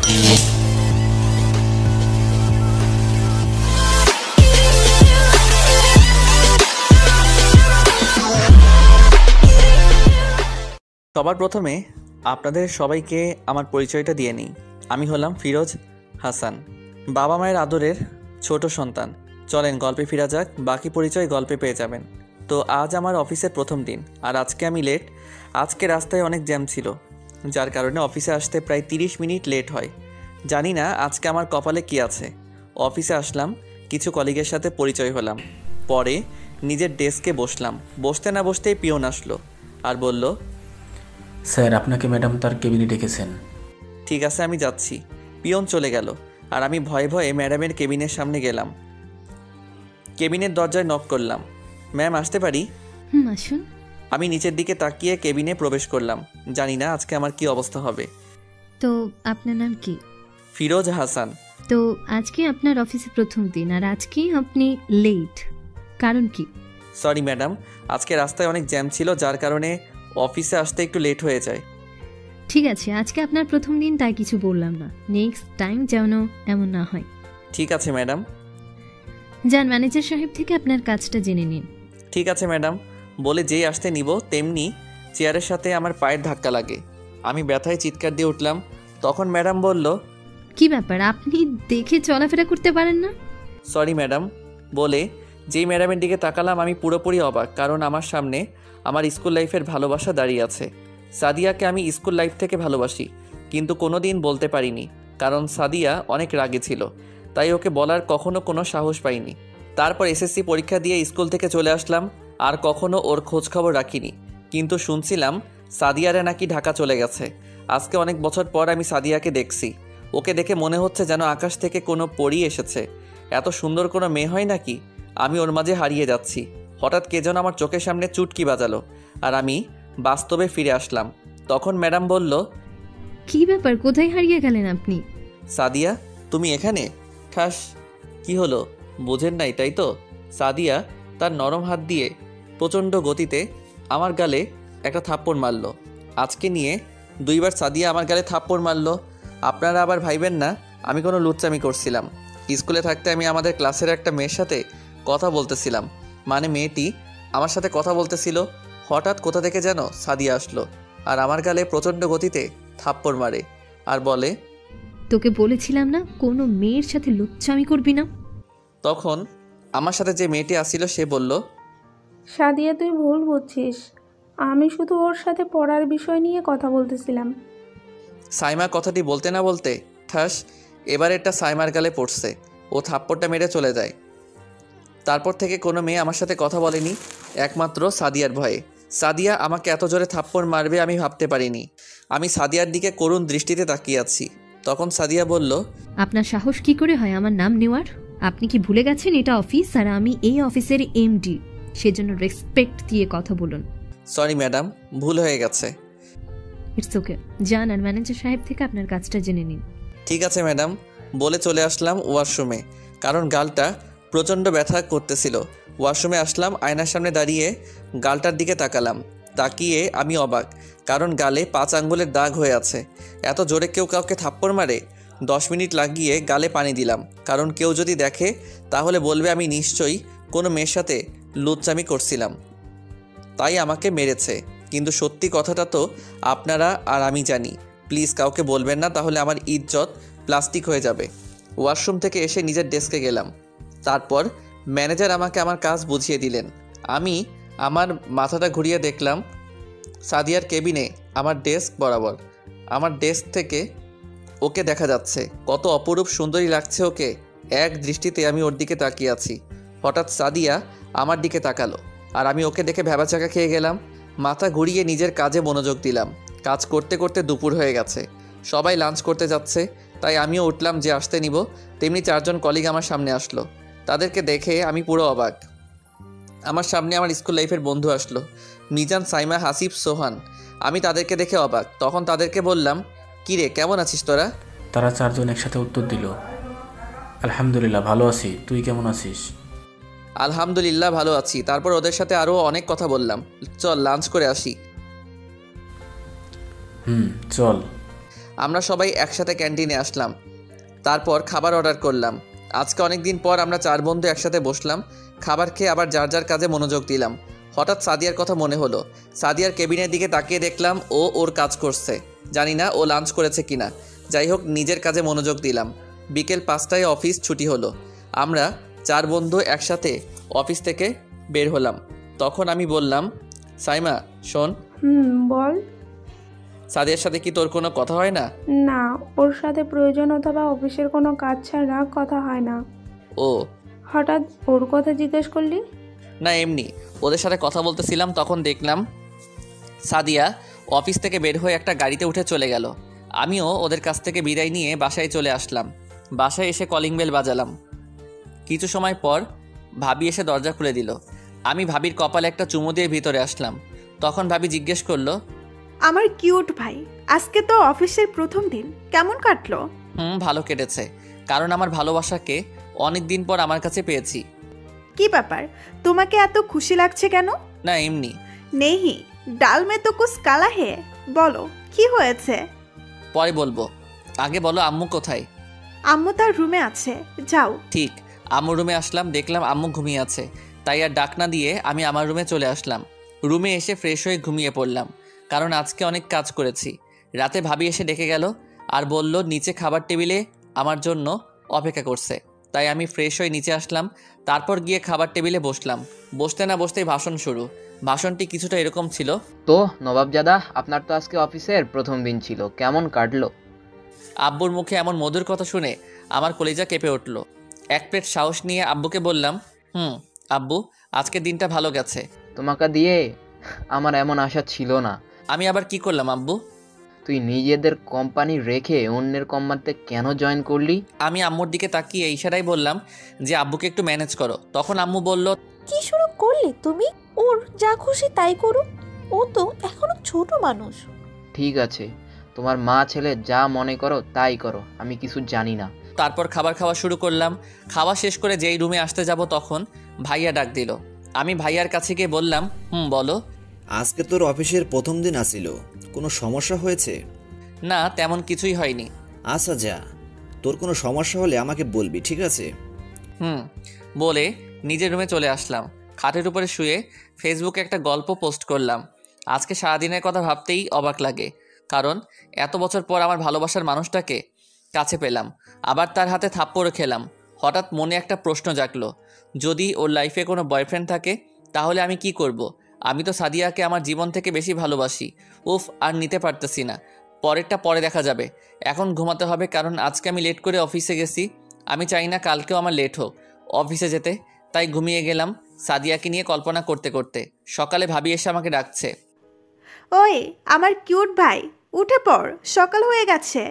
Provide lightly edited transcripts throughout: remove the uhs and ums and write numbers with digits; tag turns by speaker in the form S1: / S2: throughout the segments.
S1: সবার প্রথমে আপনাদের সবাইকে আমার পরিচয়টা দিয়ে নিই। আমি হলাম ফিরোজ হাসান, বাবা মায়ের আদরের ছোট সন্তান। চলেন গল্পে ফিরা যাক, বাকি পরিচয় গল্পে পেয়ে যাবেন। তো আজ আমার অফিসের প্রথম দিন, আর আজকে আমি লেট। আজকে রাস্তায় অনেক জ্যাম ছিল, যার কারণে অফিসে আসতে প্রায় 30 মিনিট লেট হয়। জানি না আজকে আমার কপালে কি আছে। অফিসে আসলাম, কিছু কলিগের সাথে পরিচয় হলাম, পরে নিজের ডেস্কে বসলাম। বসতে না বসতেই পিয়ন আসলো আর বলল,
S2: স্যার, আপনাকে ম্যাডাম তার কেবিনে ডেকেছেন।
S1: ঠিক আছে, আমি যাচ্ছি। পিয়ন চলে গেল আর আমি ভয়ে ভয়ে ম্যাডামের কেবিনের সামনে গেলাম। কেবিনের দরজায় নক করলাম। ম্যাম, আসতে পারি?
S3: আসুন।
S1: আমি নিচের দিকে তাকিয়ে কেবিনে প্রবেশ করলাম। জানি না আজকে আমার কি অবস্থা হবে।
S3: তো আপনার নাম কি?
S1: ফিরোজ হাসান।
S3: তো আজকে আপনার অফিসে প্রথম দিন, আর আজকে আপনি লেট, কারণ কি?
S1: সরি ম্যাডাম, আজকে রাস্তায় অনেক জ্যাম ছিল, যার কারণে অফিসে আসতে একটু লেট হয়ে যায়।
S3: ঠিক আছে, আজকে আপনার প্রথম দিন, তাই কিছু বললাম না। নেক্সট টাইম যেন এমন না হয়।
S1: ঠিক আছে ম্যাডাম।
S3: যান, ম্যানেজার সাহেব থেকে আপনার কাজটা জেনে নিন।
S1: ঠিক আছে ম্যাডাম। বলে যেই আসতে নিব তেমনি চেয়ারের সাথে আমার পায়ের ধাক্কা লাগে। আমি ব্যথায় চিৎকার দিয়ে উঠলাম। তখন ম্যাডাম বলল,
S3: কি ব্যাপার, আপনি দেখে চলাফেরা করতে পারেন না?
S1: Sorry madam. বলে যেই ম্যাডামের দিকে তাকালাম আমি পুরোপুরি অবাক, কারণ আমার সামনে আমার স্কুল লাইফের ভালোবাসা দাঁড়িয়ে আছে। সাদিয়াকে আমি স্কুল লাইফ থেকে ভালোবাসি, কিন্তু কোনো দিন বলতে পারিনি, কারণ সাদিয়া অনেক রাগে ছিল, তাই ওকে বলার কখনো কোনো সাহস পাইনি। তারপর এসএসসি পরীক্ষা দিয়ে স্কুল থেকে চলে আসলাম, আর কখনো ওর খোঁজখবর রাখিনি। কিন্তু শুনছিলাম সাদিয়ারা নাকি ঢাকা চলে গেছে। আজকে অনেক বছর পর আমি সাদিয়াকে দেখছি। ওকে দেখে মনে হচ্ছে যেন আকাশ থেকে কোনো পরী এসেছে। এত সুন্দর কোনো মেয়ে হয় নাকি? আমি ওর মাঝে হারিয়ে যাচ্ছি। হঠাৎ কে যেন আমার চোখের সামনে চুটকি বাজালো, আর আমি বাস্তবে ফিরে আসলাম। তখন ম্যাডাম বলল,
S3: কি ব্যাপার, কোথায় হারিয়ে গেলেন আপনি?
S1: সাদিয়া, তুমি এখানে? ঠাস। কি হলো, বোঝেন নাই তাই তো? সাদিয়া তার নরম হাত দিয়ে প্রচণ্ড গতিতে আমার গালে একটা থাপ্পড় মারল। আজকে নিয়ে 2বার সাদিয়া আমার গালে থাপ্পড় মারল। আপনারা আবার ভাইবেন না আমি কোনো লুচ্চামি করছিলাম। স্কুলে থাকতে আমি আমাদের ক্লাসের একটা মেয়ের সাথে কথা বলতেছিলাম, মানে মেয়েটি আমার সাথে কথা বলতেছিল। হঠাৎ কোথা থেকে যেন সাদিয়া আসলো আর আমার গালে প্রচণ্ড গতিতে থাপ্পড় মারে আর বলে,
S3: তোকে বলেছিলাম না কোনো মেয়ের সাথে লুচ্চামি করবি না।
S1: তখন আমার সাথে যে মেয়েটি আসছিল সে বলল,
S4: সাদিয়া, তুই ভুল বুঝছিস, আমি শুধু ওর সাথে পড়ার বিষয় নিয়ে কথা বলতেছিলাম।
S1: সাইমা কথাটি বলতে না বলতে ঠাস এবার এটা সাইমার গালে পড়ছে। ও থাপ্পড়টা মেরে চলে যায়। তারপর থেকে কোনো মেয়ে আমার সাথে কথা বলেনি, একমাত্র সাদিয়ার ভয়ে। সাদিয়া আমাকে এত জোরে থাপ্পড় মারবে আমি ভাবতে পারিনি। আমি সাদিয়ার দিকে করুণ দৃষ্টিতে তাকিয়ে আছি। তখন সাদিয়া বলল,
S3: আপনার সাহস কি করে হয় আমার নাম নেওয়ার? আপনি কি ভুলে গেছেন এটা অফিস, আর আমি এই অফিসের এমডি, সেজন্য রেসপেক্ট দিয়ে কথা বলুন।
S1: সরি ম্যাডাম, ভুল হয়ে গেছে।
S3: ইটস ওকে, যান আর ম্যানেজার সাহেব থেকে আপনার কাজটা জেনে নিন।
S1: ঠিক আছে ম্যাডাম। বলে চলে আসলাম ওয়াশরুমে, কারণ গালটা প্রচণ্ড ব্যথা করতেছিল। ওয়াশরুমে আসলাম, আয়নার সামনে দাঁড়িয়ে গালটার দিকে তাকালাম। তাকিয়ে আমি অবাক, কারণ গালে 5 আঙ্গুলের দাগ হয়ে আছে। এত জোরে কেউ কাউকে থাপ্পড় মারে? 10 মিনিট লাগিয়ে গালে পানি দিলাম, কারণ কেউ যদি দেখে তাহলে বলবে আমি নিশ্চয়ই কোনো মেয়ের সাথে লুচ্চামি করছিলাম, তাই আমাকে মেরেছে। কিন্তু সত্যি কথাটা তো আপনারা আর আমি জানি। প্লিজ কাউকে বলবেন না, তাহলে আমার ইজ্জত প্লাস্টিক হয়ে যাবে। ওয়াশরুম থেকে এসে নিজের ডেস্কে গেলাম। তারপর ম্যানেজার আমাকে আমার কাজ বুঝিয়ে দিলেন। আমি আমার মাথাটা ঘুরিয়ে দেখলাম সাদিয়ার কেবিনে আমার ডেস্ক বরাবর। আমার ডেস্ক থেকে ওকে দেখা যাচ্ছে। কত অপরূপ সুন্দরী লাগছে ওকে। এক দৃষ্টিতে আমি ওর দিকে তাকিয়ে আছি। হঠাৎ সাদিয়া আমার দিকে তাকালো, আর আমি ওকে দেখে ভ্যাবাচাকা খেয়ে গেলাম। মাথা ঘুরিয়ে নিজের কাজে মনোযোগ দিলাম। কাজ করতে করতে দুপুর হয়ে গেছে, সবাই লাঞ্চ করতে যাচ্ছে, তাই আমিও উঠলাম যে আসতে নিব। তেমনি 4 জন কলিগ আমার সামনে আসলো। তাদেরকে দেখে আমি পুরো অবাক। আমার সামনে আমার স্কুল লাইফের বন্ধু আসলো, মিজান, সাইমা, হাসিব, সোহান। আমি তাদেরকে দেখে অবাক। তখন তাদেরকে বললাম, কী রে, কেমন আছিস তোরা?
S2: তারা 4 জন একসাথে উত্তর দিল, আলহামদুলিল্লাহ ভালো আছি, তুই কেমন আছিস?
S1: আলহামদুলিল্লাহ ভালো আছি। তারপর ওদের সাথে আরও অনেক কথা বললাম। চল লাঞ্চ করে আসি।
S2: চল।
S1: আমরা সবাই একসাথে ক্যান্টিনে আসলাম, তারপর খাবার অর্ডার করলাম। আজকে অনেক দিন পর আমরা 4 বন্ধু একসাথে বসলাম, খাবার খেয়ে আবার যার যার কাজে মনোযোগ দিলাম। হঠাৎ সাদিয়ার কথা মনে হলো। সাদিয়ার কেবিনের দিকে তাকিয়ে দেখলাম ও ওর কাজ করছে। জানি না ও লাঞ্চ করেছে কিনা। যাই হোক, নিজের কাজে মনোযোগ দিলাম। বিকেল 5টায় অফিস ছুটি হলো। আমরা 4 বন্ধু একসাথে অফিস থেকে বের হলাম। তখন আমি বললাম, সাইমা শোন,
S4: বল।
S1: সাদিয়ার সাথে কি তোর কোনো কথা হয় না?
S4: না, ওর সাথে প্রয়োজন অথবা অফিসের কোনো কাজ ছাড়া কথা হয় না।
S1: ও
S4: হঠাৎ ওর কথা জিজ্ঞেস করলি?
S1: না, এমনি ওদের সাথে কথা বলতেছিলাম, তখন দেখলাম সাদিয়া অফিস থেকে বের হয়ে একটা গাড়িতে উঠে চলে গেল। আমিও ওদের কাছ থেকে বিদায় নিয়ে বাসায় চলে আসলাম। বাসায় এসে কলিং বেল বাজালাম। কিছু সময় পর ভাবি এসে দরজা খুলে দিল। আমি ভাবির কপালে একটা চুমু দিয়ে ভিতরে আসলাম। তখন ভাবি জিজ্ঞেস করলো,
S5: আমার কিউট ভাই, আজকে তো অফিসের প্রথম দিন, কেমন কাটলো?
S1: ভালো কেটেছে, কারণ আমার ভালোবাসাকে অনেক দিন পর আমার কাছে পেয়েছি।
S5: কি ব্যাপার, তোমাকে এত খুশি লাগছে কেন?
S1: না, এমনি।
S5: নেহি, ডাল মে তো কুছ কালা হে, বলো কি হয়েছে?
S1: পরে বলবো, আগে বলো আম্মু কোথায়?
S5: আম্মু তার রুমে আছে, যাও।
S1: ঠিক, আম্মুর রুমে আসলাম, দেখলাম আম্মু ঘুমিয়ে আছে। তাই আর ডাক না দিয়ে আমি আমার রুমে চলে আসলাম। রুমে এসে ফ্রেশ হয়ে ঘুমিয়ে পড়লাম, কারণ আজকে অনেক কাজ করেছি। রাতে ভাবি এসে ডেকে গেল আর বলল নিচে খাবার টেবিলে আমার জন্য অপেক্ষা করছে। তাই আমি ফ্রেশ হয়ে নিচে আসলাম, তারপর গিয়ে খাবার টেবিলে বসলাম। বসতে না বসতেই ভাষণ শুরু। ভাষণটি কিছুটা এরকম ছিল,
S6: তো নবাবজাদা, আপনার তো আজকে অফিসের প্রথম দিন ছিল, কেমন কাটলো?
S1: আব্বুর মুখে এমন মধুর কথা শুনে আমার কলিজা কেঁপে উঠল। এক প্লেট সাহস নিয়ে আব্বুকে বললাম, আব্বু, আজকের দিনটা ভালো গেছে।
S6: তোমাকে দিয়ে আমার এমন আশা ছিল না।
S1: আমি আবার কি করলাম আব্বু?
S6: তুই নিজেদের কোম্পানি রেখে অন্যের কোম্পানিতে কেন জয়েন করলি?
S1: আমি আম্মুর দিকে তাকিয়ে ইশারায় বললাম যে আব্বুকে একটু ম্যানেজ করো। তখন আম্মু বলল,
S7: কি শুরু করলে তুমি? ওর যা খুশি তাই করুক, ও তো এখনো ছোট মানুষ।
S6: ঠিক আছে, তোমার মা ছেলে যা মনে করো তাই করো, আমি কিছু জানি না।
S1: তারপর খাবার খাওয়া শুরু করলাম। খাওয়া শেষ করে যেই রুমে আসতে যাব তখন ভাইয়া ডাক দিল। আমি ভাইয়ার কাছে গিয়ে বললাম, বলো।
S8: আজকে তোর অফিসের প্রথম দিন আসিল, কোনো সমস্যা হয়েছে?
S1: না, তেমন কিছুই হয়নি।
S8: আচ্ছা যা, তোর কোনো সমস্যা হলে আমাকে বলবি, ঠিক আছে?
S1: বলে নিজের রুমে চলে আসলাম। খাটের উপরে শুয়ে ফেসবুকে একটা গল্প পোস্ট করলাম। আজকে সারাদিনের কথা ভাবতেই অবাক লাগে, কারণ এত বছর পর আমার ভালোবাসার মানুষটাকে কাছে পেলাম, আবার তার হাতে থাপ্পড়ও খেলাম। হঠাৎ মনে একটা প্রশ্ন জাগলো, যদি ওর লাইফে কোনো বয়ফ্রেন্ড থাকে তাহলে আমি কি করব? আমি তো সাদিয়াকে আমার জীবন থেকে বেশি ভালোবাসি। উফ, আর নিতে পারতেছি না। পরেরটা পরে দেখা যাবে, এখন ঘুমাতে হবে, কারণ আজকে আমি লেট করে অফিসে গেছি। আমি চাই না কালকেও আমার লেট হোক অফিসে যেতে, তাই ঘুমিয়ে গেলাম সাদিয়াকে নিয়ে কল্পনা করতে করতে। সকালে ভাবি এসে আমাকে ডাকছে,
S5: ওই আমার কিউট ভাই, উঠে পড়, সকাল হয়ে গেছে।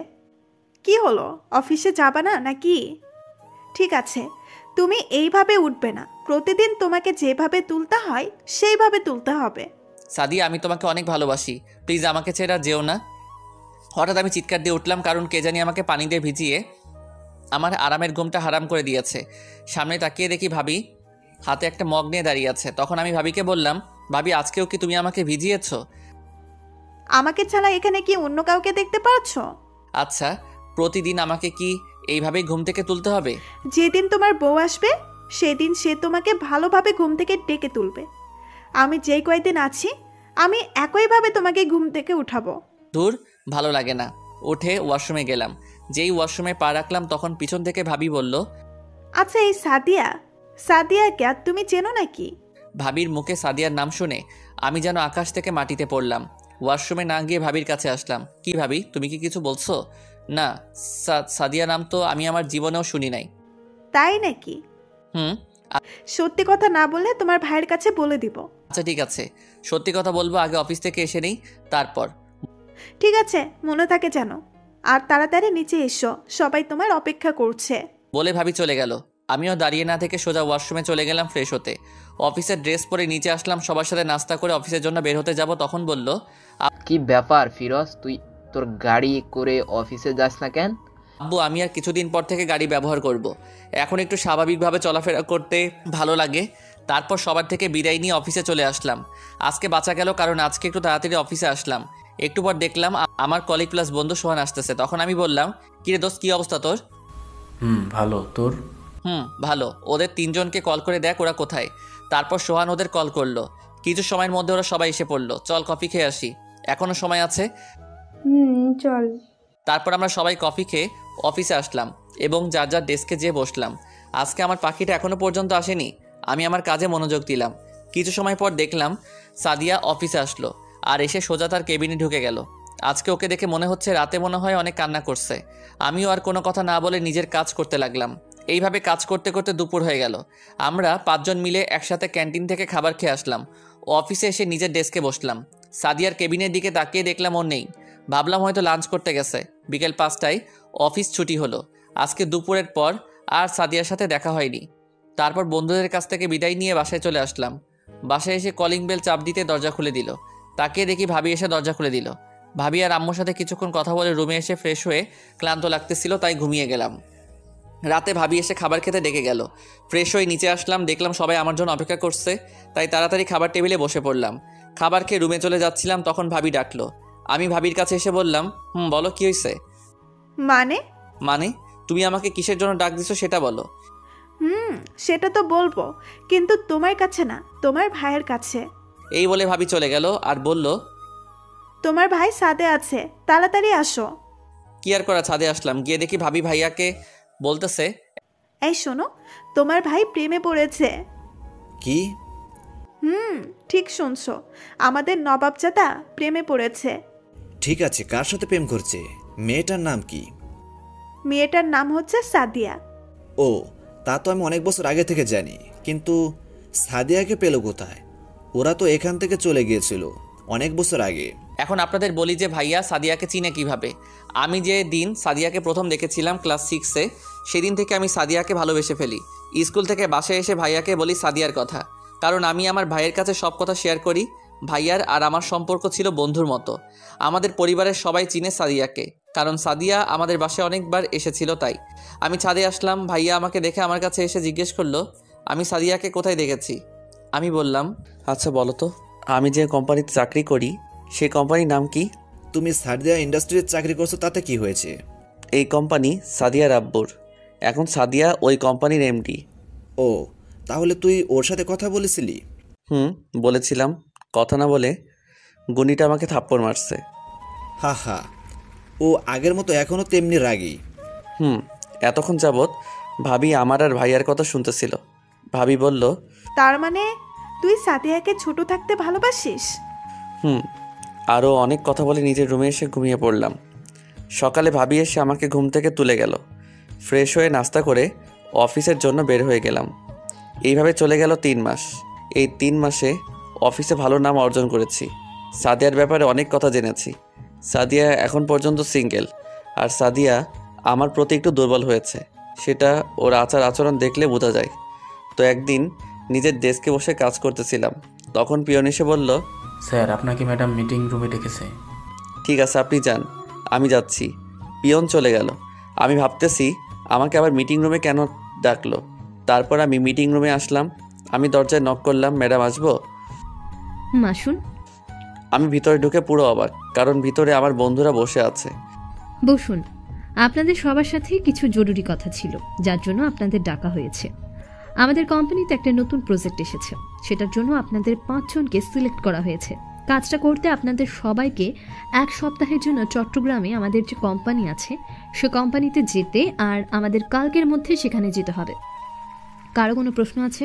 S5: কি হলো, অফিসে যাবা না নাকি? ঠিক আছে, তুমি এইভাবে উঠবে না, প্রতিদিন তোমাকে যেভাবে তুলতে হয় সেইভাবে তুলতে হবে।
S1: সাদিয়া, আমি তোমাকে অনেক ভালোবাসি, প্লিজ আমাকে ছেড়ে আর যেও না। হঠাৎ আমি চিৎকার দিয়ে উঠলাম, কারণ কে জানি আমাকে পানি দিয়ে ভিজিয়ে আমার আরামের ঘুমটা হারাম করে দিয়েছে। সামনে তাকিয়ে দেখি ভাবি হাতে একটা মগ নিয়ে দাঁড়িয়ে আছে। তখন আমি ভাবিকে বললাম, ভাবি, আজকেও কি তুমি আমাকে ভিজিয়েছ?
S5: আমাকে ছাড়া এখানে কি অন্য কাউকে দেখতে পাচ্ছ?
S1: আচ্ছা, প্রতিদিন আমাকে কি এইভাবেই ঘুম থেকে তুলতে হবে?
S5: যেদিন তোমার বউ আসবে সেদিন সে তোমাকে ভালোভাবে ঘুম থেকে ডেকে তুলবে। আমি যেই কয়েকদিন আছি আমি একইভাবে তোমাকে ঘুম থেকে উঠাবো।
S1: দূর, ভালো লাগে না। উঠে ওয়াশরুমে গেলাম। যেই ওয়াশরুমে পা রাখলাম তখন পিছন থেকে ভাবি বলল,
S5: আচ্ছা, এই সাদিয়াকে আর তুমি চেনো নাকি?
S1: ভাবির মুখে সাদিয়ার নাম শুনে আমি যেন আকাশ থেকে মাটিতে পড়লাম। ওয়াশরুমে না গিয়ে ভাবির কাছে আসলাম। কি ভাবি, তুমি কি কিছু বলছো? না, সাদিয়া নাম তো আমি আমার জীবনেও শুনি নাই।
S5: তাই নাকি? সত্যি কথা না বললে তোমার ভাইয়ের কাছে বলে দিব।
S1: আচ্ছা ঠিক আছে, সত্যি কথা বলবো, আগে অফিস থেকে এসে নেই তারপর।
S5: ঠিক আছে, মনে থাকে যেন। আর তাড়াতাড়ি নিচে এসো, সবাই তোমার অপেক্ষা করছে।
S1: বলে ভাবি চলে গেল। আমিও দাঁড়িয়ে না থেকে সোজা ওয়াশরুমে চলে গেলাম ফ্রেশ হতে। অফিসের ড্রেস পরে নিচে আসলাম, সবার সাথে নাস্তা করে অফিসের জন্য বের হতে যাব। তখন বলল,
S6: কি ব্যাপার ফিরোজ, তুই তোর গাড়ি করে অফিসে যাস না কেন?
S1: আব্বু, আমি আর কিছুদিন পর থেকে গাড়ি ব্যবহার করব। এখন একটু স্বাভাবিকভাবে চলাফেরা করতে ভালো লাগে। তারপর সবার থেকে বিদায় নিয়ে অফিসে চলে আসলাম। আজকে বাঁচা গেল, কারণ আজকে একটু তাড়াতাড়ি অফিসে আসলাম। একটু পর দেখলাম আমার কলিগ প্লাস বন্ধু সোহান আসতেছে। তখন আমি বললাম, কিরে দোস্ত, কী অবস্থা তোর?
S2: ভালো, তোর?
S1: ভালো। ওদের 3 জনকে কল করে দেখ ওরা কোথায়। তারপর সোহান ওদের কল করলো। কিছু সময়ের মধ্যে ওরা সবাই এসে পড়লো। চল কফি খেয়ে আসি, এখনও সময় আছে।
S4: চল।
S1: তারপর আমরা সবাই কফি খেয়ে অফিসে আসলাম এবং যার যার ডেস্কে যেয়ে বসলাম। আজকে আমার পাখিটা এখনও পর্যন্ত আসেনি। আমি আমার কাজে মনোযোগ দিলাম। কিছু সময় পর দেখলাম সাদিয়া অফিসে আসলো আর এসে সোজা তার কেবিনে ঢুকে গেল। আজকে ওকে দেখে মনে হচ্ছে রাতে মনে হয় অনেক কান্না করছে। আমিও আর কোনো কথা না বলে নিজের কাজ করতে লাগলাম। এইভাবে কাজ করতে করতে দুপুর হয়ে গেল। আমরা 5 জন মিলে একসাথে ক্যান্টিন থেকে খাবার খেয়ে আসলাম। ও অফিসে এসে নিজের ডেস্কে বসলাম। সাদিয়ার কেবিনের দিকে তাকিয়ে দেখলাম ও নেই। ভাবলাম হয়তো লাঞ্চ করতে গেছে। বিকেল 5টায় অফিস ছুটি হলো। আজকে দুপুরের পর আর সাদিয়ার সাথে দেখা হয়নি। তারপর বন্ধুদের কাছ থেকে বিদায় নিয়ে বাসায় চলে আসলাম। বাসায় এসে কলিং বেল চাপ দিতে দরজা খুলে দিল। তাকিয়ে দেখি ভাবি এসে দরজা খুলে দিল। ভাবি আর আম্মুর সাথে কিছুক্ষণ কথা বলে রুমে এসে ফ্রেশ হয়ে ক্লান্ত লাগতেছিল, তাই ঘুমিয়ে গেলাম। রাতে ভাবি এসে খাবার খেতে ডেকে গেল। ফ্রেশ হয়ে নিচে আসলাম, দেখলাম সবাই আমার জন্য অপেক্ষা করছে, তাই তাড়াতাড়ি খাবার টেবিলে বসে পড়লাম। খাবার খেয়ে রুমে চলে যাচ্ছিলাম, তখন ভাবি ডাকলো। আমি ভাবির কাছে এসে বললাম, বলো কি হয়েছে?
S5: মানে?
S1: তুমি আমাকে কিসের জন্য ডাক দিছো সেটা বলো।
S5: সেটা তো বলবো, কিন্তু তোমার কাছে না, তোমার ভাইয়ের কাছে।
S1: এই বলে ভাবি চলে গেল আর বলল,
S5: তোমার ভাই ছাদে আছে, তাড়াতাড়ি আসো।
S1: কি আর করা, ছাদে আসলাম। গিয়ে দেখি ভাবি ভাইয়াকে বলতেছে,
S5: এই শোনো, তোমার ভাই প্রেমে পড়েছে।
S8: কি?
S5: ঠিক শুনছো, আমাদের নবাবজাদা প্রেমে পড়েছে।
S8: ঠিক আছে, কার সাথে প্রেম করছে? মেয়েটার নাম কি?
S5: মেয়েটার নাম হচ্ছে সাদিয়া।
S8: ও, তা তো আমি অনেক বছর আগে থেকে জানি, কিন্তু সাদিয়াকে পেল কোথায়? ওরা তো এখান থেকে চলে গিয়েছিল অনেক বছর আগে।
S1: এখন আপনাদের বলি যে ভাইয়া সাদিয়াকে চিনে কিভাবে। আমি যে দিন সাদিয়াকে প্রথম দেখেছিলাম ক্লাস 6-এ, সেদিন থেকে আমি সাদিয়াকে ভালোবেসে ফেলি। স্কুল থেকে বাসায় এসে ভাইয়াকে বলি সাদিয়ার কথা, কারণ আমি আমার ভাইয়ের কাছে সব কথা শেয়ার করি। ভাইয়ার আর আমার সম্পর্ক ছিল বন্ধুর মতো। আমাদের পরিবারের সবাই চিনে সাদিয়াকে, কারণ সাদিয়া আমাদের বাসায় অনেকবার এসেছিল। তাই আমি ছাদে আসলাম। ভাইয়া আমাকে দেখে আমার কাছে এসে জিজ্ঞেস করলো আমি সাদিয়াকে কোথায় দেখেছি। আমি বললাম, আচ্ছা বলো তো, আমি যে কোম্পানিতে চাকরি করি সেই কোম্পানির নাম কি?
S8: তুমি সাদিয়া ইন্ডাস্ট্রিতে চাকরি করছো, তাতে কি হয়েছে?
S1: এই কোম্পানি সাদিয়ার আব্বুর। এখন সাদিয়া ওই কোম্পানির এমডি।
S8: ও, তাহলে তুই ওর সাথে কথা বলেছিলি?
S1: বলেছিলাম। কথা না বলে গুনিটা আমাকে থাপ্পড় মারছে।
S8: হা হা, ও আগের মতো এখনও তেমনি রাগী।
S1: এতক্ষণ যাবৎ ভাবি আমার আর ভাইয়ার কথা শুনতেছিল। ভাবি বলল,
S5: তার মানে তুই সাদিয়াকে ছোট থাকতে ভালোবাসিস?
S1: আরও অনেক কথা বলে নিজের রুমে এসে ঘুমিয়ে পড়লাম। সকালে ভাবি এসে আমাকে ঘুম থেকে তুলে গেল। ফ্রেশ হয়ে নাস্তা করে অফিসের জন্য বের হয়ে গেলাম। এইভাবে চলে গেল 3 মাস। এই 3 মাসে অফিসে ভালো নাম অর্জন করেছি। সাদিয়ার ব্যাপারে অনেক কথা জেনেছি। সাদিয়া এখন পর্যন্ত সিঙ্গেল, আর সাদিয়া আমার প্রতি একটু দুর্বল হয়েছে, সেটা ওর আচার আচরণ দেখলে বোঝা যায়। তো একদিন নিজের ডেস্কে বসে কাজ করতেছিলাম, তখন পিয়ন এসে বলল,
S2: স্যার, আপনাকে ম্যাডাম মিটিং রুমে ডেকেছে।
S1: ঠিক আছে আপনি যান, আমি যাচ্ছি। পিয়ন চলে গেল। আমি ভাবতেছি আমাকে আবার মিটিং রুমে কেন ডাকলো। তারপর আমি মিটিং রুমে আসলাম। আমি দরজায় নক করলাম, ম্যাডাম আসবো?
S3: আসুন।
S1: আমি ভিতরে ঢুকে পুরো অবাক, কারণ ভিতরে আমার বন্ধুরা বসে আছে।
S3: বসুন। আপনাদের সবার সাথে কিছু জরুরি কথা ছিল, যার জন্য আপনাদের ডাকা হয়েছে। আমাদের কোম্পানিতে একটা নতুন প্রজেক্ট এসেছে, সেটার জন্য আপনাদের 5 জনকে সিলেক্ট করা হয়েছে। কাজটা করতে আপনাদের সবাইকে 1 সপ্তাহের জন্য চট্টগ্রামে আমাদের যে কোম্পানি আছে সে কোম্পানিতে যেতে, আর আমাদের কালকের মধ্যে সেখানে যেতে হবে। কারো কোনো প্রশ্ন আছে?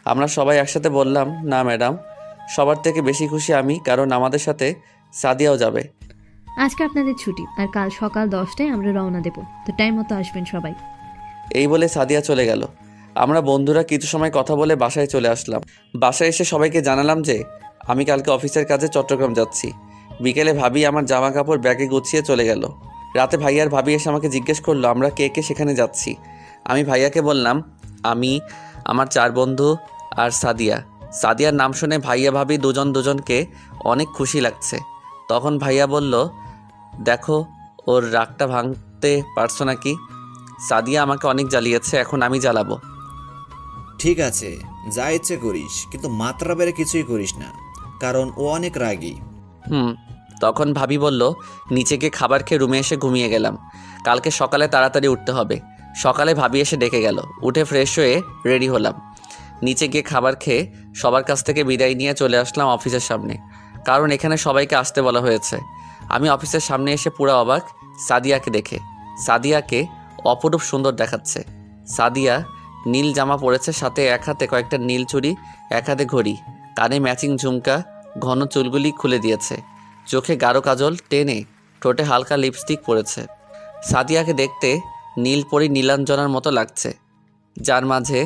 S1: আমরা সবাই একসাথে বললাম, না ম্যাডাম, সবার থেকে বেশি খুশি আমি, কারণ আমাদের সাথে সাদিয়াও যাবে।
S3: আজকে আপনাদের ছুটি, আর কাল সকাল 10টায় আমরা রওনা দেব, তো টাইম মতো আসবেন সবাই।
S1: এই বলে সাদিয়া চলে গেল। আমরা বন্ধুরা কিছু সময় কথা বলে বাসায় চলে আসলাম। বাসায় এসে সবাইকে জানালাম যে আমি কালকে অফিসের কাজে চট্টগ্রাম যাচ্ছি। বিকেলে ভাবি আমার জামা কাপড় ব্যাগে গুছিয়ে চলে গেল। রাতে ভাইয়ার ভাবি এসে আমাকে জিজ্ঞেস করলো আমরা কে কে সেখানে যাচ্ছি। আমি ভাইয়াকে বললাম আমি, আমার 4 বন্ধু আর সাদিয়া। সাদিয়ার নাম শুনে ভাইয়া ভাবি দুজনকে অনেক খুশি লাগছে। তখন ভাইয়া বলল, দেখো ওর রাগটা ভাঙতে পারছো নাকি? সাদিয়া আমাকে অনেক জ্বালিয়েছে, এখন আমি জ্বালাবো।
S8: ঠিক আছে, যা ইচ্ছে করিস, কিন্তু মাত্রা বেড়ে কিছুই করিস না, কারণ ও অনেক রাগী।
S1: তখন ভাবি বলল, নিচে গিয়ে খাবার খেয়ে রুমে এসে ঘুমিয়ে গেলাম। কালকে সকালে তাড়াতাড়ি উঠতে হবে। সকালে ভাবি এসে ডেকে গেল। উঠে ফ্রেশ হয়ে রেডি হলাম। নিচে গিয়ে খাবার খেয়ে সবার কাছ থেকে বিদায় নিয়ে চলে আসলাম অফিসের সামনে, কারণ এখানে সবাইকে আসতে বলা হয়েছে। আমি অফিসের সামনে এসে পুরো অবাক সাদিয়াকে দেখে। সাদিয়াকে অপরূপ সুন্দর দেখাচ্ছে। সাদিয়া নীল জামা পরেছে, সাথে এক হাতে কয়েকটা নীল চুড়ি, এক হাতে ঘড়ি, কানে ম্যাচিং ঝুমকা, ঘন চুলগুলি খুলে দিয়েছে, চোখে গাঢ় কাজল টেনে, ঠোঁটে হালকা লিপস্টিক পরেছে। সাদিয়াকে দেখতে নীলপরি নীলাঞ্জনার মতো লাগছে, যার মাঝে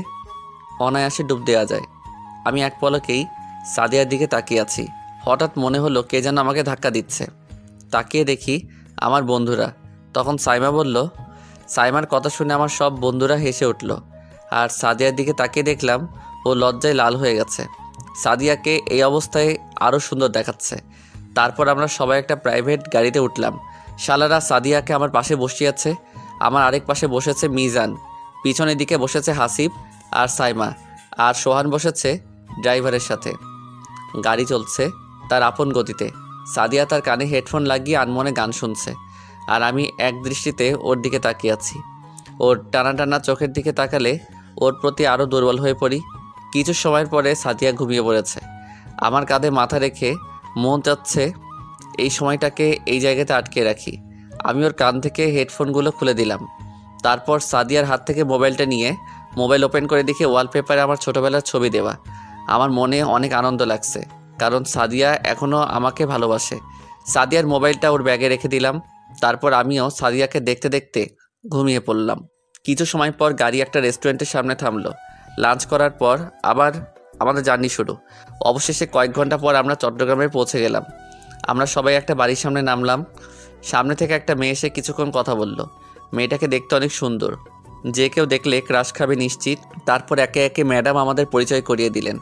S1: অনায়াসে ডুব দেওয়া যায়। আমি এক পলকেই সাদিয়ার দিকে তাকিয়ে আছি। হঠাৎ মনে হলো কে যেন আমাকে ধাক্কা দিচ্ছে। তাকিয়ে দেখি আমার বন্ধুরা। তখন সাইমা বলল। সাইমার কথা শুনে আমার সব বন্ধুরা হেসে উঠল। আর সাদিয়ার দিকে তাকিয়ে দেখলাম ও লজ্জায় লাল হয়ে গেছে। সাদিয়াকে এই অবস্থায় আরও সুন্দর দেখাচ্ছে। তারপর আমরা সবাই একটা প্রাইভেট গাড়িতে উঠলাম। শালারা সাদিয়াকে আমার পাশে বসিয়েছে। আমার আরেক পাশে বসেছে মিজান, পিছনের দিকে বসেছে হাসিব আর সাইমা, আর সোহান বসেছে ড্রাইভারের সাথে। গাড়ি চলছে তার আপন গতিতে। সাদিয়া তার কানে হেডফোন লাগিয়ে আনমনে গান শুনছে, আর আমি এক দৃষ্টিতে ওর দিকে তাকিয়ে আছি। ওর টানা টানা চোখের দিকে তাকালে ওর প্রতি আরও দুর্বল হয়ে পড়ি। কিছু সময়ের পরে সাদিয়া ঘুমিয়ে পড়েছে। আমার কাঁধে মাথা রেখে মন চাচ্ছে এই সময়টাকে এই জায়গাতে আটকে রাখি। আমি ওর কান থেকে হেডফোনগুলো খুলে দিলাম। তারপর সাদিয়ার হাত থেকে মোবাইলটা নিয়ে মোবাইল ওপেন করে দেখে ওয়ালপেপারে আমার ছোটোবেলার ছবি দেওয়া। আমার মনে অনেক আনন্দ লাগছে, কারণ সাদিয়া এখনও আমাকে ভালোবাসে। সাদিয়ার মোবাইলটা ওর ব্যাগে রেখে দিলাম। তারপর আমিও সাদিয়াকে দেখতে দেখতে ঘুমিয়ে পড়লাম। কিছু সময় পর গাড়ি একটা রেস্টুরেন্টের সামনে থামলো। লাঞ্চ করার পর আবার আমাদের জার্নি শুরু। অবশেষে কয়েক ঘন্টা পর আমরা চট্টগ্রামে পৌঁছে গেলাম। আমরা সবাই একটা বাড়ির সামনে নামলাম। সামনে থেকে একটা মেয়ে এসে কিছুক্ষণ কথা বলল। মেয়েটাকে দেখতে অনেক সুন্দর, যে কেউ দেখলে ক্রাশ খাবে নিশ্চিত। তারপর একে একে ম্যাডাম আমাদের পরিচয় করিয়ে দিলেন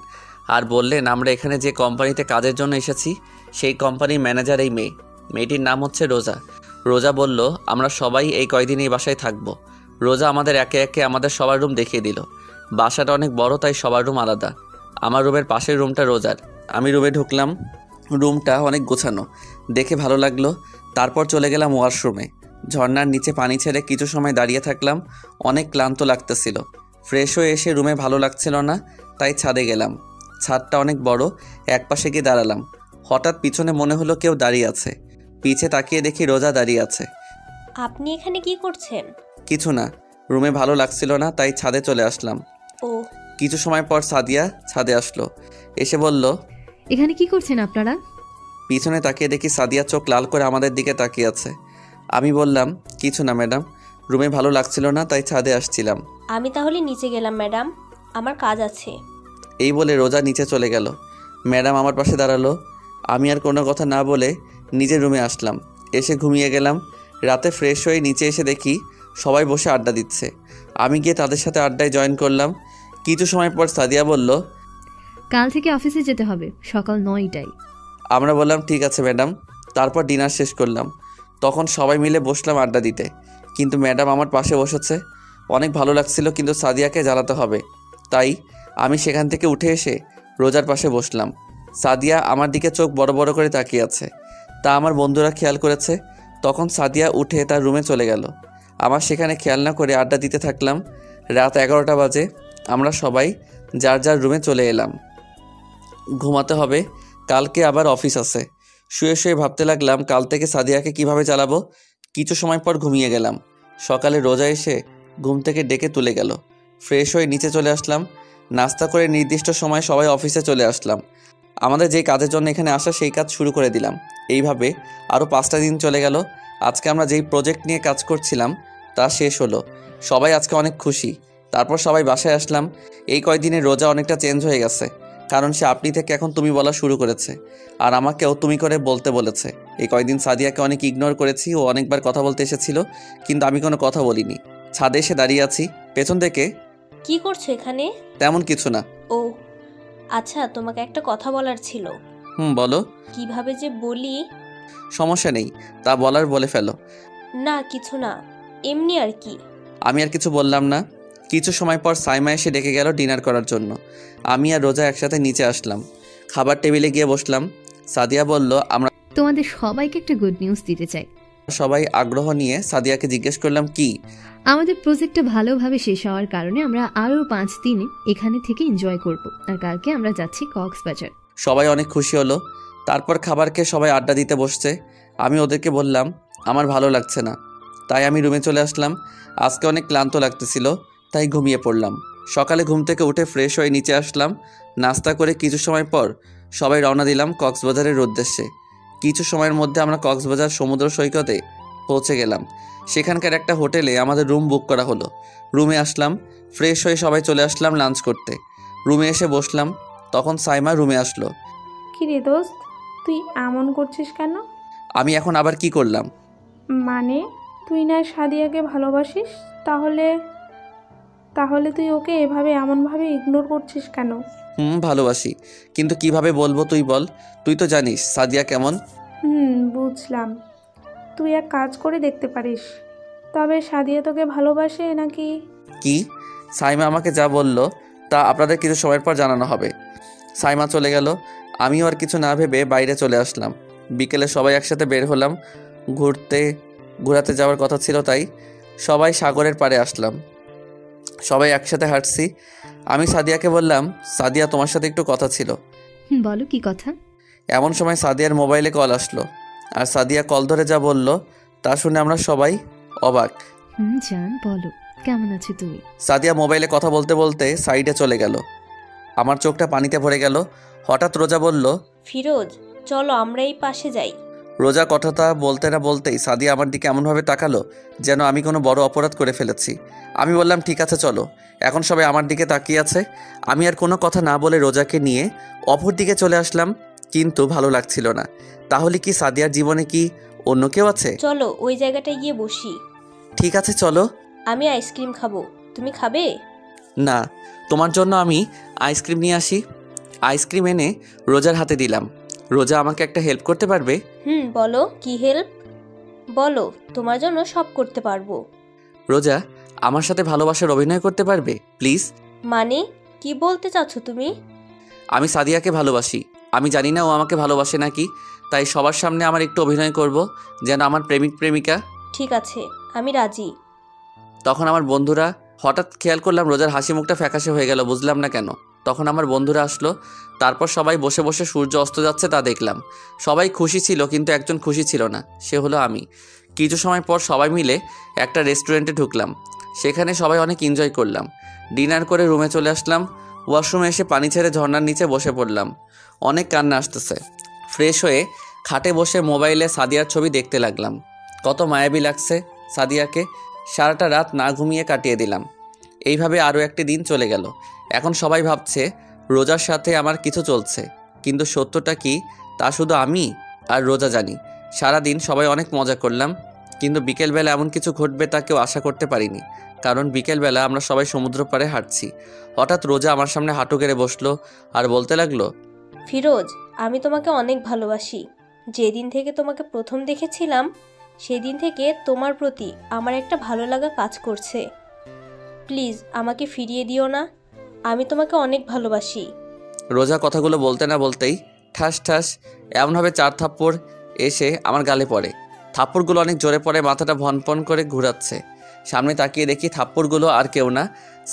S1: আর বললেন আমরা এখানে যে কোম্পানিতে কাজের জন্য এসেছি সেই কোম্পানির ম্যানেজার এই মেয়ে। মেয়েটির নাম হচ্ছে রোজা। রোজা বলল আমরা সবাই এই কয়দিন এই বাসায় থাকবো। রোজা আমাদের একে একে আমাদের সবার রুম দেখিয়ে দিল। বাসাটা অনেক বড়, তাই সবার রুম আলাদা। আমার রুমের পাশের রুমটা রোজার। আমি রুমে ঢুকলাম। রুমটা অনেক গোছানো, দেখে ভালো লাগলো। তারপর চলে গেলাম ওয়াশরুমে। ঝর্ণার নিচে পানি ছেড়ে কিছু সময় দাঁড়িয়ে থাকলাম। অনেক ক্লান্ত লাগতেছিল। ফ্রেশ হয়ে এসে রুমে ভালো লাগছিল না, তাই ছাদে গেলাম। ছাদটা অনেক বড়। এক পাশে গিয়ে দাঁড়ালাম। হঠাৎ পিছনে মনে হলো কেউ দাঁড়িয়ে আছে। পিছে তাকিয়ে দেখি রোজা দাঁড়িয়ে আছে।
S7: আপনি এখানে কি করছেন?
S1: কিছু না, রুমে ভালো লাগছিল না, তাই ছাদে চলে আসলাম।
S7: ও,
S1: কিছু সময় পর সাদিয়া ছাদে আসলো। এসে বলল,
S3: এখানে কি করছেন আপনারা?
S1: পিছনে তাকিয়ে দেখি সাদিয়া চোখ লাল করে আমাদের দিকে তাকিয়ে আছে। আমি বললাম, কিছু না ম্যাডাম, রুমে ভালো লাগছিল না, তাই ছাদে আসছিলাম।
S7: আমি তাহলে নিচে গেলাম ম্যাডাম, আমার কাজ আছে।
S1: এই বলে রোজা নিচে চলে গেল। ম্যাডাম আমার পাশে দাঁড়ালো। আমি আর কোনো কথা না বলে নিজের রুমে আসলাম। এসে ঘুমিয়ে গেলাম। রাতে ফ্রেশ হয়ে নিচে এসে দেখি সবাই বসে আড্ডা দিচ্ছে। আমি গিয়ে তাদের সাথে আড্ডায় জয়েন করলাম। কিছু সময় পর সাদিয়া বলল,
S3: কাল থেকে অফিসে যেতে হবে সকাল 9টায়।
S1: আমরা বললাম ঠিক আছে ম্যাডাম। তারপর ডিনার শেষ করলাম। তখন সবাই মিলে বসলাম আড্ডা দিতে, কিন্তু ম্যাডাম আমার পাশে বসেছে। অনেক ভালো লাগছিল, কিন্তু সাদিয়াকে জ্বালাতে হবে, তাই আমি সেখান থেকে উঠে এসে রোজার পাশে বসলাম। সাদিয়া আমার দিকে চোখ বড় বড় করে তাকিয়ে আছে, তা আমার বন্ধুরা খেয়াল করেছে। তখন সাদিয়া উঠে তার রুমে চলে গেল। আমার সেখানে খেয়াল না করে আড্ডা দিতে থাকলাম। রাত 11টা বাজে। আমরা সবাই যার যার রুমে চলে এলাম। ঘুমাতে হবে, কালকে আবার অফিস আছে। শুয়ে শুয়ে ভাবতে লাগলাম কাল থেকে সাদিয়াকে কিভাবে চালাবো। কিছু সময় পর ঘুমিয়ে গেলাম। সকালে রোজা এসে ঘুম থেকে ডেকে তুলে গেল। ফ্রেশ হয়ে নিচে চলে আসলাম। নাস্তা করে নির্দিষ্ট সময় সবাই অফিসে চলে আসলাম। আমাদের যেই কাজের জন্য এখানে আসা সেই কাজ শুরু করে দিলাম। এইভাবে আরও 5টা দিন চলে গেল। আজকে আমরা যেই প্রজেক্ট নিয়ে কাজ করছিলাম তা শেষ হলো। সবাই আজকে অনেক খুশি। তারপর সবাই বাসায় আসলাম। এই কয়দিনে রোজা অনেকটা চেঞ্জ হয়ে গেছে, কারণ সে আপনি থেকে এখন তুমি বলা শুরু করেছে, আর আমাকেও তুমি করে বলতে বলেছে। এই কয়দিন সাদিয়াকে অনেক ইগনোর করেছি। ও অনেকবার কথা বলতে এসেছিল, কিন্তু আমি কোনো কথা বলিনি। ছাদে এসে দাঁড়িয়ে আছি। পেছন থেকে,
S7: কি করছো এখানে?
S1: তেমন কিছু না।
S7: ও আচ্ছা, তোমাকে একটা কথা বলার ছিল।
S1: বলো।
S7: কিভাবে যে বলি।
S1: সমস্যা নেই, তা বলার বলে ফেলো।
S7: না কিছু না, এমনি আর কি।
S1: আমি আর কিছু বললাম না। কিছু সময় পর সাইমা এসে ডেকে গেল ডিনার করার জন্য। আমি আর রোজা একসাথে নিচে আসলাম। খাবার টেবিলে গিয়ে বসলাম। সাদিয়া বলল, আমরা
S3: তোমাদের সবাইকে একটা গুড নিউজ দিতে চাই।
S1: সবাই আগ্রহ নিয়ে সাদিয়াকে জিজ্ঞেস করলাম কি।
S3: আমাদের প্রজেক্টটা ভালোভাবে শেষ হওয়ার কারণে আমরা আরও 5 দিন এখানে থেকে এনজয় করব, আর কালকে আমরা যাচ্ছি কক্সবাজার।
S1: সবাই অনেক খুশি হলো। তারপর খাবার খেয়ে সবাই আড্ডা দিতে বসছে। আমি ওদেরকে বললাম আমার ভালো লাগছে না, তাই আমি রুমে চলে আসলাম। আজকে অনেক ক্লান্ত লাগতেছিল, তাই ঘুমিয়ে পড়লাম। সকালে ঘুম থেকে উঠে ফ্রেশ হয়ে নিচে আসলাম। নাস্তা করে কিছু সময় পর সবাই রওনা দিলাম কক্সবাজারের উদ্দেশ্যে। কিছু সময়ের মধ্যে আমরা কক্সবাজার সমুদ্র সৈকতে পৌঁছে গেলাম। সেখানকার একটা হোটেলে আমাদের রুম বুক করা হলো। রুমে আসলাম, ফ্রেশ হয়ে সবাই চলে আসলাম লাঞ্চ করতে। রুমে এসে বসলাম, তখন সাইমা রুমে আসলো।
S4: কি রে দোস্ত, তুই এমন করছিস কেন?
S1: আমি এখন আবার কি করলাম?
S4: মানে তুই না সাদিয়াকে ভালোবাসিস, তাহলে তাহলে তুই ওকে এভাবে এমনভাবে ইগনোর করছিস কেন?
S1: ভালোবাসি, কিন্তু কিভাবে বলবো তুই বল। তুই তো জানিস সাদিয়া কেমন।
S4: বুঝলাম। তুই এক কাজ করে দেখতে পারিস। তবে সাদিয়া তোকে ভালোবাসে নাকি?
S1: কি? সাইমা আমাকে যা বলল তা আপনাদের কিছু সময়ের পর জানানো হবে। সাইমা চলে গেল। আমিও আর কিছু না ভেবে বাইরে চলে আসলাম। বিকেলে সবাই একসাথে বের হলাম। ঘোরাতে যাওয়ার কথা ছিল, তাই সবাই সাগরের পাড়ে আসলাম। সবাই একসাথে হাঁটছি। আমি সাদিয়াকে বললাম, সাদিয়া তোমার সাথে একটু কথা ছিল।
S3: বলো কি কথা?
S1: এমন সময় সাদিয়ার মোবাইলে কল আসলো, আর সাদিয়া কল ধরে যা বলল তা শুনে আমরা সবাই অবাক।
S3: জান বলো, কেমন আছো তুমি?
S1: সাদিয়া মোবাইলে কথা বলতে বলতে সাইডে চলে গেল। আমার চোখটা পানিতে ভরে গেল। হঠাৎ রোজা বলল,
S7: ফিরোজ চলো আমরা এই পাশে যাই।
S1: রোজা কথাটা বলতে না বলতেই সাদিয়া আমার দিকে এমনভাবে তাকালো যেন আমি কোনো বড় অপরাধ করে ফেলেছি। আমি বললাম ঠিক আছে চলো। এখন সবাই আমার দিকে তাকিয়ে আছে। আমি আর কোনো কথা না বলে রোজাকে নিয়ে অপর দিকে চলে আসলাম, কিন্তু ভালো লাগছিল না। তাহলে কি সাদিয়ার জীবনে কি অন্য কেউ আছে?
S7: চলো ওই জায়গাটায় গিয়ে বসি।
S1: ঠিক আছে চলো।
S7: আমি আইসক্রিম খাবো, তুমি খাবে?
S1: না, তোমার জন্য আমি আইসক্রিম নিয়ে আসি। আইসক্রিম এনে রোজার হাতে দিলাম। রোজা আমাকে একটা হেল্প করতে পারবে?
S7: বলো কি হেল্প? বলো, তোমার জন্য সব করতে পারবো।
S1: রোজা আমার সাথে ভালোবাসার অভিনয় করতে পারবে প্লিজ?
S7: মানে কি বলতে চাচ্ছ তুমি?
S1: আমি সাদিয়াকে ভালোবাসি। আমি জানি না ও আমাকে ভালোবাসে নাকি, তাই সবার সামনে আমার একটু অভিনয় করব যেন আমার প্রেমিক প্রেমিকা।
S7: ঠিক আছে, আমি রাজি।
S1: তখন আমার বন্ধুরা, হঠাৎ খেয়াল করলাম রোজার হাসি মুখটা ফ্যাকাশে হয়ে গেল, বুঝলাম না কেন। তখন আমার বন্ধুরা আসলো। তারপর সবাই বসে বসে সূর্য অস্ত যাচ্ছে তা দেখলাম। সবাই খুশি ছিল, কিন্তু একজন খুশি ছিল না, সে হলো আমি। কিছু সময় পর সবাই মিলে একটা রেস্টুরেন্টে ঢুকলাম। সেখানে সবাই অনেক এনজয় করলাম। ডিনার করে রুমে চলে আসলাম। ওয়াশরুমে এসে পানি ছেড়ে ঝর্ণার নিচে বসে পড়লাম। অনেক কান্না আসতেছে। ফ্রেশ হয়ে খাটে বসে মোবাইলে সাদিয়ার ছবি দেখতে লাগলাম। কত মায়াবী লাগছে সাদিয়াকে। সারাটা রাত না ঘুমিয়ে কাটিয়ে দিলাম। এইভাবে আরও একটি দিন চলে গেল। এখন সবাই ভাবছে রোজার সাথে আমার কিছু চলছে, কিন্তু সত্যটা কি তা শুধু আমি আর রোজা জানি। সারাদিন সবাই অনেক মজা করলাম, কিন্তু বিকেলবেলা এমন কিছু ঘটবে তা কেউ আশা করতে পারিনি। কারণ বিকেলবেলা আমরা সবাই সমুদ্র পাড়ে হাঁটছি। হঠাৎ রোজা আমার সামনে হাঁটু গেড়ে বসলো আর বলতে লাগলো,
S7: ফিরোজ আমি তোমাকে অনেক ভালোবাসি। যেদিন থেকে তোমাকে প্রথম দেখেছিলাম সেদিন থেকে তোমার প্রতি আমার একটা ভালো লাগা কাজ করছে। প্লিজ আমাকে ফিরিয়ে দিও না, আমি তোমাকে অনেক ভালোবাসি।
S1: রোজা কথাগুলো বলতে না বলতেই ঠাস ঠাস এমনভাবে 4 থাপ্পড় এসে আমার গালে পড়ে। থাপ্পড়গুলো অনেক জোরে পড়ে, মাথাটা ভনপন করে ঘুরাচ্ছে। সামনে তাকিয়ে দেখি থাপ্পড়গুলো আর কেউ না,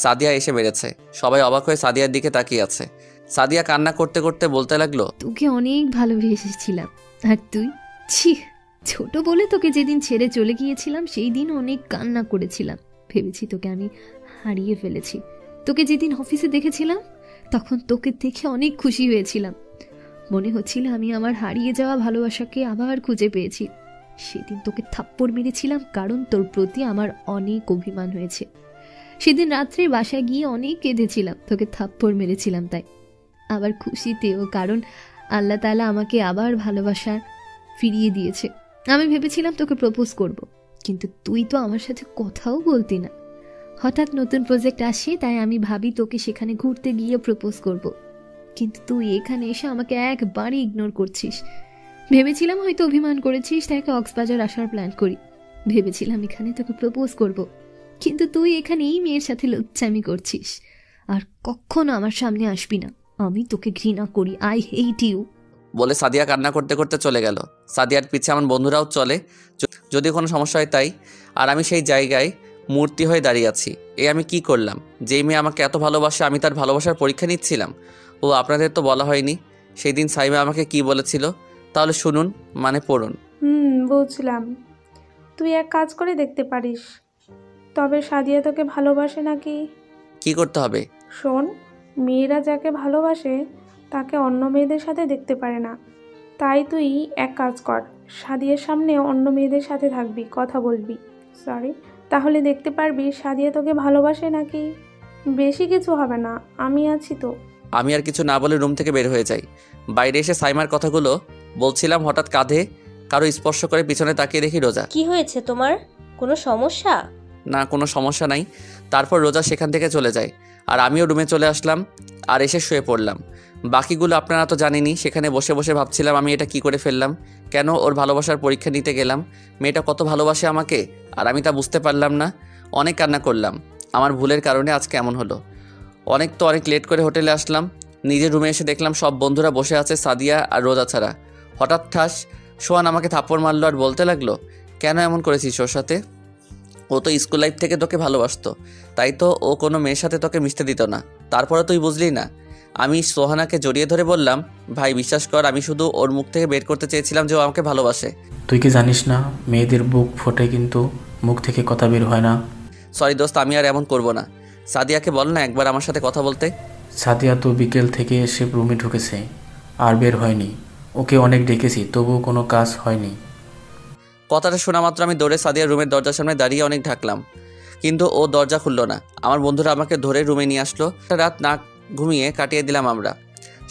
S1: সাদিয়া এসে মেরেছে। সবাই অবাক হয়ে সাদিয়ার দিকে তাকিয়ে আছে। সাদিয়া কান্না করতে করতে বলতে লাগলো,
S3: তোকে অনেক ভালোবেসেছিলাম, আর তুই ছি, ছোট বলে তোকে যেদিন ছেড়ে চলে গিয়েছিলাম সেই দিন অনেক কান্না করেছিলাম। ভেবেছি তোকে আমি হারিয়ে ফেলেছি। তোকে যেদিন অফিসে দেখেছিলাম তখন তোকে দেখে অনেক খুশি হয়েছিলাম। মনে হচ্ছিল আমি আমার হারিয়ে যাওয়া ভালোবাসাকে আবার খুঁজে পেয়েছি। সেদিন তোকে থাপ্পড় মেরেছিলাম কারণ তোর প্রতি আমার অনেক অভিমান হয়েছে। সেদিন রাত্রে বাসায় গিয়ে অনেক কেঁদেছিলাম, তোকে থাপ্পড় মেরেছিলাম তাই। আবার খুশিতেও, কারণ আল্লাহ তাআলা আমাকে আবার ভালোবাসা ফিরিয়ে দিয়েছে। আমি ভেবেছিলাম তোকে প্রপোজ করব, কিন্তু তুই তো আমার সাথে কথাও বলতি না। হঠাৎ নতুন প্রজেক্ট আসে, তাই আমি ভাবি তোকে সেখানে ঘুরতে গিয়ে প্রপোজ করব, কিন্তু তুই এখানে এসে আমাকে একবারই ইগনোর করছিস। ভেবেছিলাম হয়তো অভিমান করেছিস, তাই কক্সবাজার আসার প্ল্যান করি। ভেবেছিলাম এখানে তোকে প্রপোজ করব, কিন্তু তুই এখানে এই মেয়ের সাথে লুচ্চামি করছিস। আর কখনো আমার সামনে আসবি না, আমি তোকে ঘৃণা করি। I hate you.
S1: বলে সাদিয়া কান্না করতে করতে চলে গেল। সাদিয়ার পিছে আমার বন্ধুরাও চলে যদি কোনো সমস্যা হয় তাই। আর আমি সেই জায়গায় মূর্তি হয়ে দাঁড়িয়ে আছি। আমি কি করলাম? যেই মেয়ে আমাকে এত ভালোবাসে আমি তার ভালোবাসার পরীক্ষা নিচ্ছিলাম। ও আপনাদের তো বলা হয়নি সেই দিন সাইমা আমাকে কি বলেছিল, তাহলে শুনুন, মানে পড়ুন।
S4: বুঝলাম। তুই এক কাজ করে দেখতে পারিস। তবে সাদিয়া তোকে ভালোবাসে নাকি?
S1: কি করতে হবে?
S4: শোন, মেয়েরা যাকে ভালোবাসে তাকে অন্য মেয়েদের সাথে দেখতে পারে না। তাই তুই এক কাজ কর, সাদিয়ার সামনে অন্য মেয়েদের সাথে থাকবি, কথা বলবি, তাহলে দেখতে পারবি সাদিয়া তোকে ভালোবাসে নাকি। বেশি কিছু হবে না, আমি আছি তো।
S1: আমি আর কিছু না বলে রুম থেকে বের হয়ে যাই। বাইরে এসে সাইমার কথাগুলো বলছিলাম, হঠাৎ কাঁধে কারো স্পর্শ করে পিছনে তাকিয়ে দেখি রোজা।
S7: কি হয়েছে তোমার? কোনো সমস্যা?
S1: না, কোনো সমস্যা নাই। তারপর রোজা সেখান থেকে চলে যায় আর আমিও রুমে চলে আসলাম আর এসে শুয়ে পড়লাম। বাকিগুলো আপনারা তো জানেনই। সেখানে বসে বসে ভাবছিলাম আমি এটা কি করে ফেললাম, কেন ওর ভালোবাসার পরীক্ষা নিতে গেলাম। মেয়েটা কত ভালোবাসে আমাকে আর আমি তা বুঝতে পারলাম না। অনেক কান্না করলাম, আমার ভুলের কারণে আজকে এমন হলো। অনেক লেট করে হোটেলে আসলাম। নিজের রুমে এসে দেখলাম সব বন্ধুরা বসে আছে সাদিয়া আর রোজা ছাড়া। হঠাৎ ঠাস সোহান আমাকে থাপ্পড় মারলো আর বলতে লাগলো, কেন এমন করেছিস ওর সাথে? ও তো স্কুল লাইফ থেকে তোকে ভালোবাসতো, তাই তো ও কোনো মেয়ের সাথে তোকে মিশতে দিত না। তারপরে তুই বুঝলি না? আমি সোহানাকে জড়িয়ে ধরে বললাম, ভাই বিশ্বাস কর, আমি শুধু ওর মুখ থেকে বের করতে চেয়েছিলাম যে ও আমাকে ভালোবাসে।
S2: তুই কি জানিস না মেয়েদের বুক ফোটে কিন্তু মুখ থেকে কথা বের হয় না?
S1: সরি দোস্ত, আমি আর এমন করব না। সাদিয়াকে বল না একবার আমার সাথে কথা বলতে।
S2: সাদিয়া তো বিকেল থেকে এসে রুমে ঢুকেছে আর বের হয়নি। ওকে অনেক ডেকেছি তবুও কোনো কাজ হয়নি।
S1: কথাটা শোনা মাত্র আমি দৌড়ে সাদিয়ার রুমের দরজার সামনে দাঁড়িয়ে অনেক ঢাকলাম, কিন্তু ও দরজা খুললো না। আমার বন্ধুরা আমাকে ধরে রুমে নিয়ে আসলো। রাত না ঘুমিয়ে কাটিয়ে দিলাম আমরা।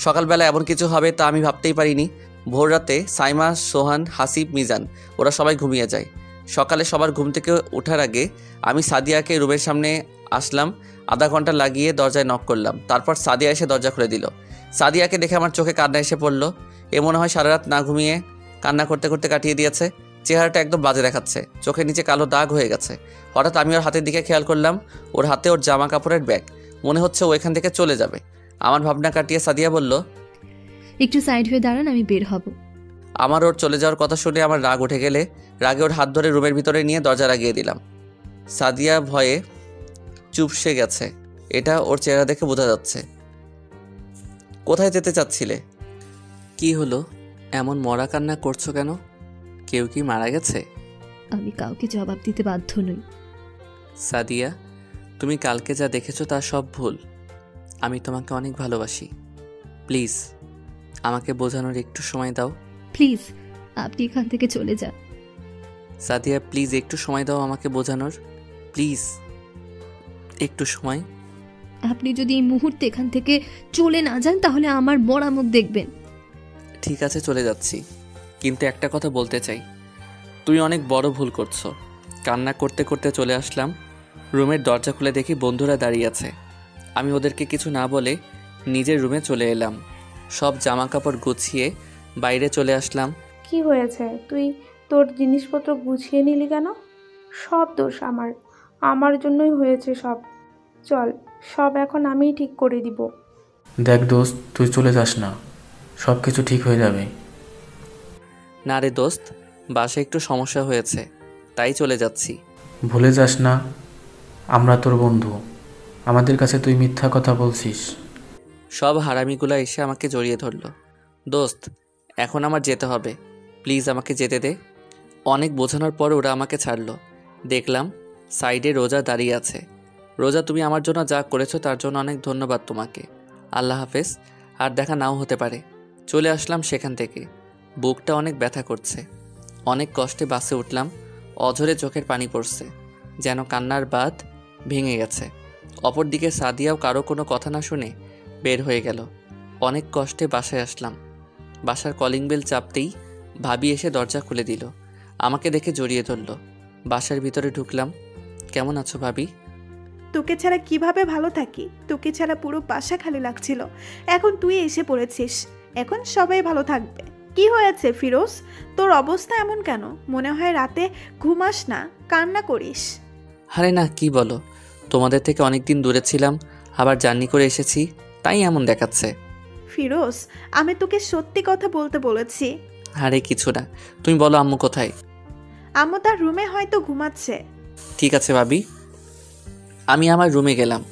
S1: সকালবেলা এমন কিছু হবে তা আমি ভাবতেই পারিনি। ভোর রাতে সাইমা, সোহান, হাসিব, মিজান ওরা সবাই ঘুমিয়ে যায়। সকালে সবার ঘুম থেকে ওঠার আগে আমি সাদিয়াকে রুমের সামনে আসলাম। আধা ঘন্টা লাগিয়ে দরজায় নক করলাম। তারপর সাদিয়া এসে দরজা খুলে দিল। সাদিয়াকে দেখে আমার চোখে কান্না এসে পড়লো। এ মনে হয় সারা রাত না ঘুমিয়ে কান্না করতে করতে কাটিয়ে দিয়েছে। চেহারাটা একদম বাজে দেখাচ্ছে, চোখের নিচে কালো দাগ হয়ে গেছে। হঠাৎ আমি ওর হাতের দিকে খেয়াল করলাম, ওর হাতে ওর জামা কাপড়ের ব্যাগ। মনে হচ্ছে ও এখান থেকে চলে যাবে। আমার ভাবনা কাটিয়ে সাদিয়া বলল,
S3: একটু সাইড হয়ে দাঁড়ান, আমি বের হব।
S1: আমার ওর চলে যাওয়ার কথা শুনে আমার রাগ উঠে গেলে রাগে ওর হাত ধরে রুমের ভিতরে নিয়ে দরজা লাগিয়ে দিলাম। সাদিয়া ভয়ে চুপসে গেছে, এটা ওর চেহারা দেখে বোঝা যাচ্ছে। কোথায় যেতে চাচ্ছিলে? কি হলো, এমন মরা কান্না করছো কেন? কেউ কি মারা গেছে?
S3: আমি কাউকে জবাব দিতে বাধ্য নই।
S1: সাদিয়া, তুমি কালকে যা দেখেছো তা সব ভুল। আমি তোমাকে অনেক ভালোবাসি। প্লিজ আমাকে বোঝানোর একটু সময় দাও।
S3: প্লিজ আপনি এখান থেকে চলে যান।
S1: সাদিয়া প্লিজ একটু সময় দাও আমাকে বোঝানোর, প্লিজ একটু সময়।
S3: আপনি যদি এই মুহূর্তে এখান থেকে চলে না যান তাহলে আমার মরা মুখ দেখবেন।
S1: ঠিক আছে চলে যাচ্ছি, কিন্তু একটা কথা বলতে চাই, তুমি অনেক বড় ভুল করছো। কান্না করতে করতে চলে আসলাম। রুমের দরজা খুলে দেখি বন্ধুরা দাঁড়িয়ে আছে। আমি ওদেরকে কিছু না বলে নিজের রুমে চলে এলাম। সব জামা কাপড় গুছিয়ে বাইরে চলে আসলাম।
S4: কি হয়েছে? তুই তোর জিনিসপত্র গুছিয়ে নিলি কেন? সব দোষ আমার জন্যই হয়েছে সব। চল, সব এখন আমিই ঠিক করে দিব।
S2: দেখ দোস্ত, তুই চলে যাস না, সব কিছু ঠিক হয়ে যাবে।
S1: না রে দোস্ত, বাসায় একটু সমস্যা হয়েছে তাই চলে যাচ্ছি।
S2: ভুলে যাস না আমরা তোর বন্ধু, আমাদের কাছে তুই মিথ্যা কথা বলছিস।
S1: সব হারামিগুলা এসে আমাকে জড়িয়ে ধরলো। দোস্ত এখন আমার যেতে হবে, প্লিজ আমাকে যেতে দে। অনেক বোঝানোর পর ওরা আমাকে ছাড়লো। দেখলাম সাইডে রোজা দাঁড়িয়ে আছে। রোজা, তুমি আমার জন্য যা করেছো তার জন্য অনেক ধন্যবাদ তোমাকে। আল্লাহ হাফেজ, আর দেখা নাও হতে পারে। চলে আসলাম সেখান থেকে। বুকটা অনেক ব্যথা করছে। অনেক কষ্টে বাসে উঠলাম। অঝরে চোখের পানি পড়ছে, যেন কান্নার বাঁধ ভেঙে গেছে। অপরদিকে সাদিয়াও কারো কোনো কথা না শুনে বের হয়ে গেল। অনেক কষ্টে বাসায় আসলাম। বাসার কলিং বেল চাপতেই ভাবি এসে দরজা খুলে দিল। আমাকে দেখে জড়িয়ে ধরল। বাসার ভিতরে ঢুকলাম। কেমন আছো ভাবি?
S5: তোকে ছাড়া কিভাবে ভালো থাকি? তোকে ছাড়া পুরো বাসা খালি লাগছিল। এখন তুই এসে পড়েছিস, এখন সবাই ভালো থাকবে। কি হয়েছে ফিরোজ, তোর অবস্থা এমন কেন? মনে হয় রাতে ঘুমাস না, কান্না করিস।
S1: আরে না, কি বলো, তোমাদের থেকে অনেক দিন দূরে ছিলাম, আবার জার্নি করে এসেছি, তাই এমন দেখাচ্ছে।
S5: ফিরোজ, আমি তোকে সত্যি কথা বলতে বলেছি।
S1: আরে কিছু না, তুমি বলো আম্মু কোথায়?
S5: আম্মু তার রুমে হয়তো ঘুমাচ্ছে।
S1: ঠিক আছে ভাবি। আমি আমার রুমে গেলাম,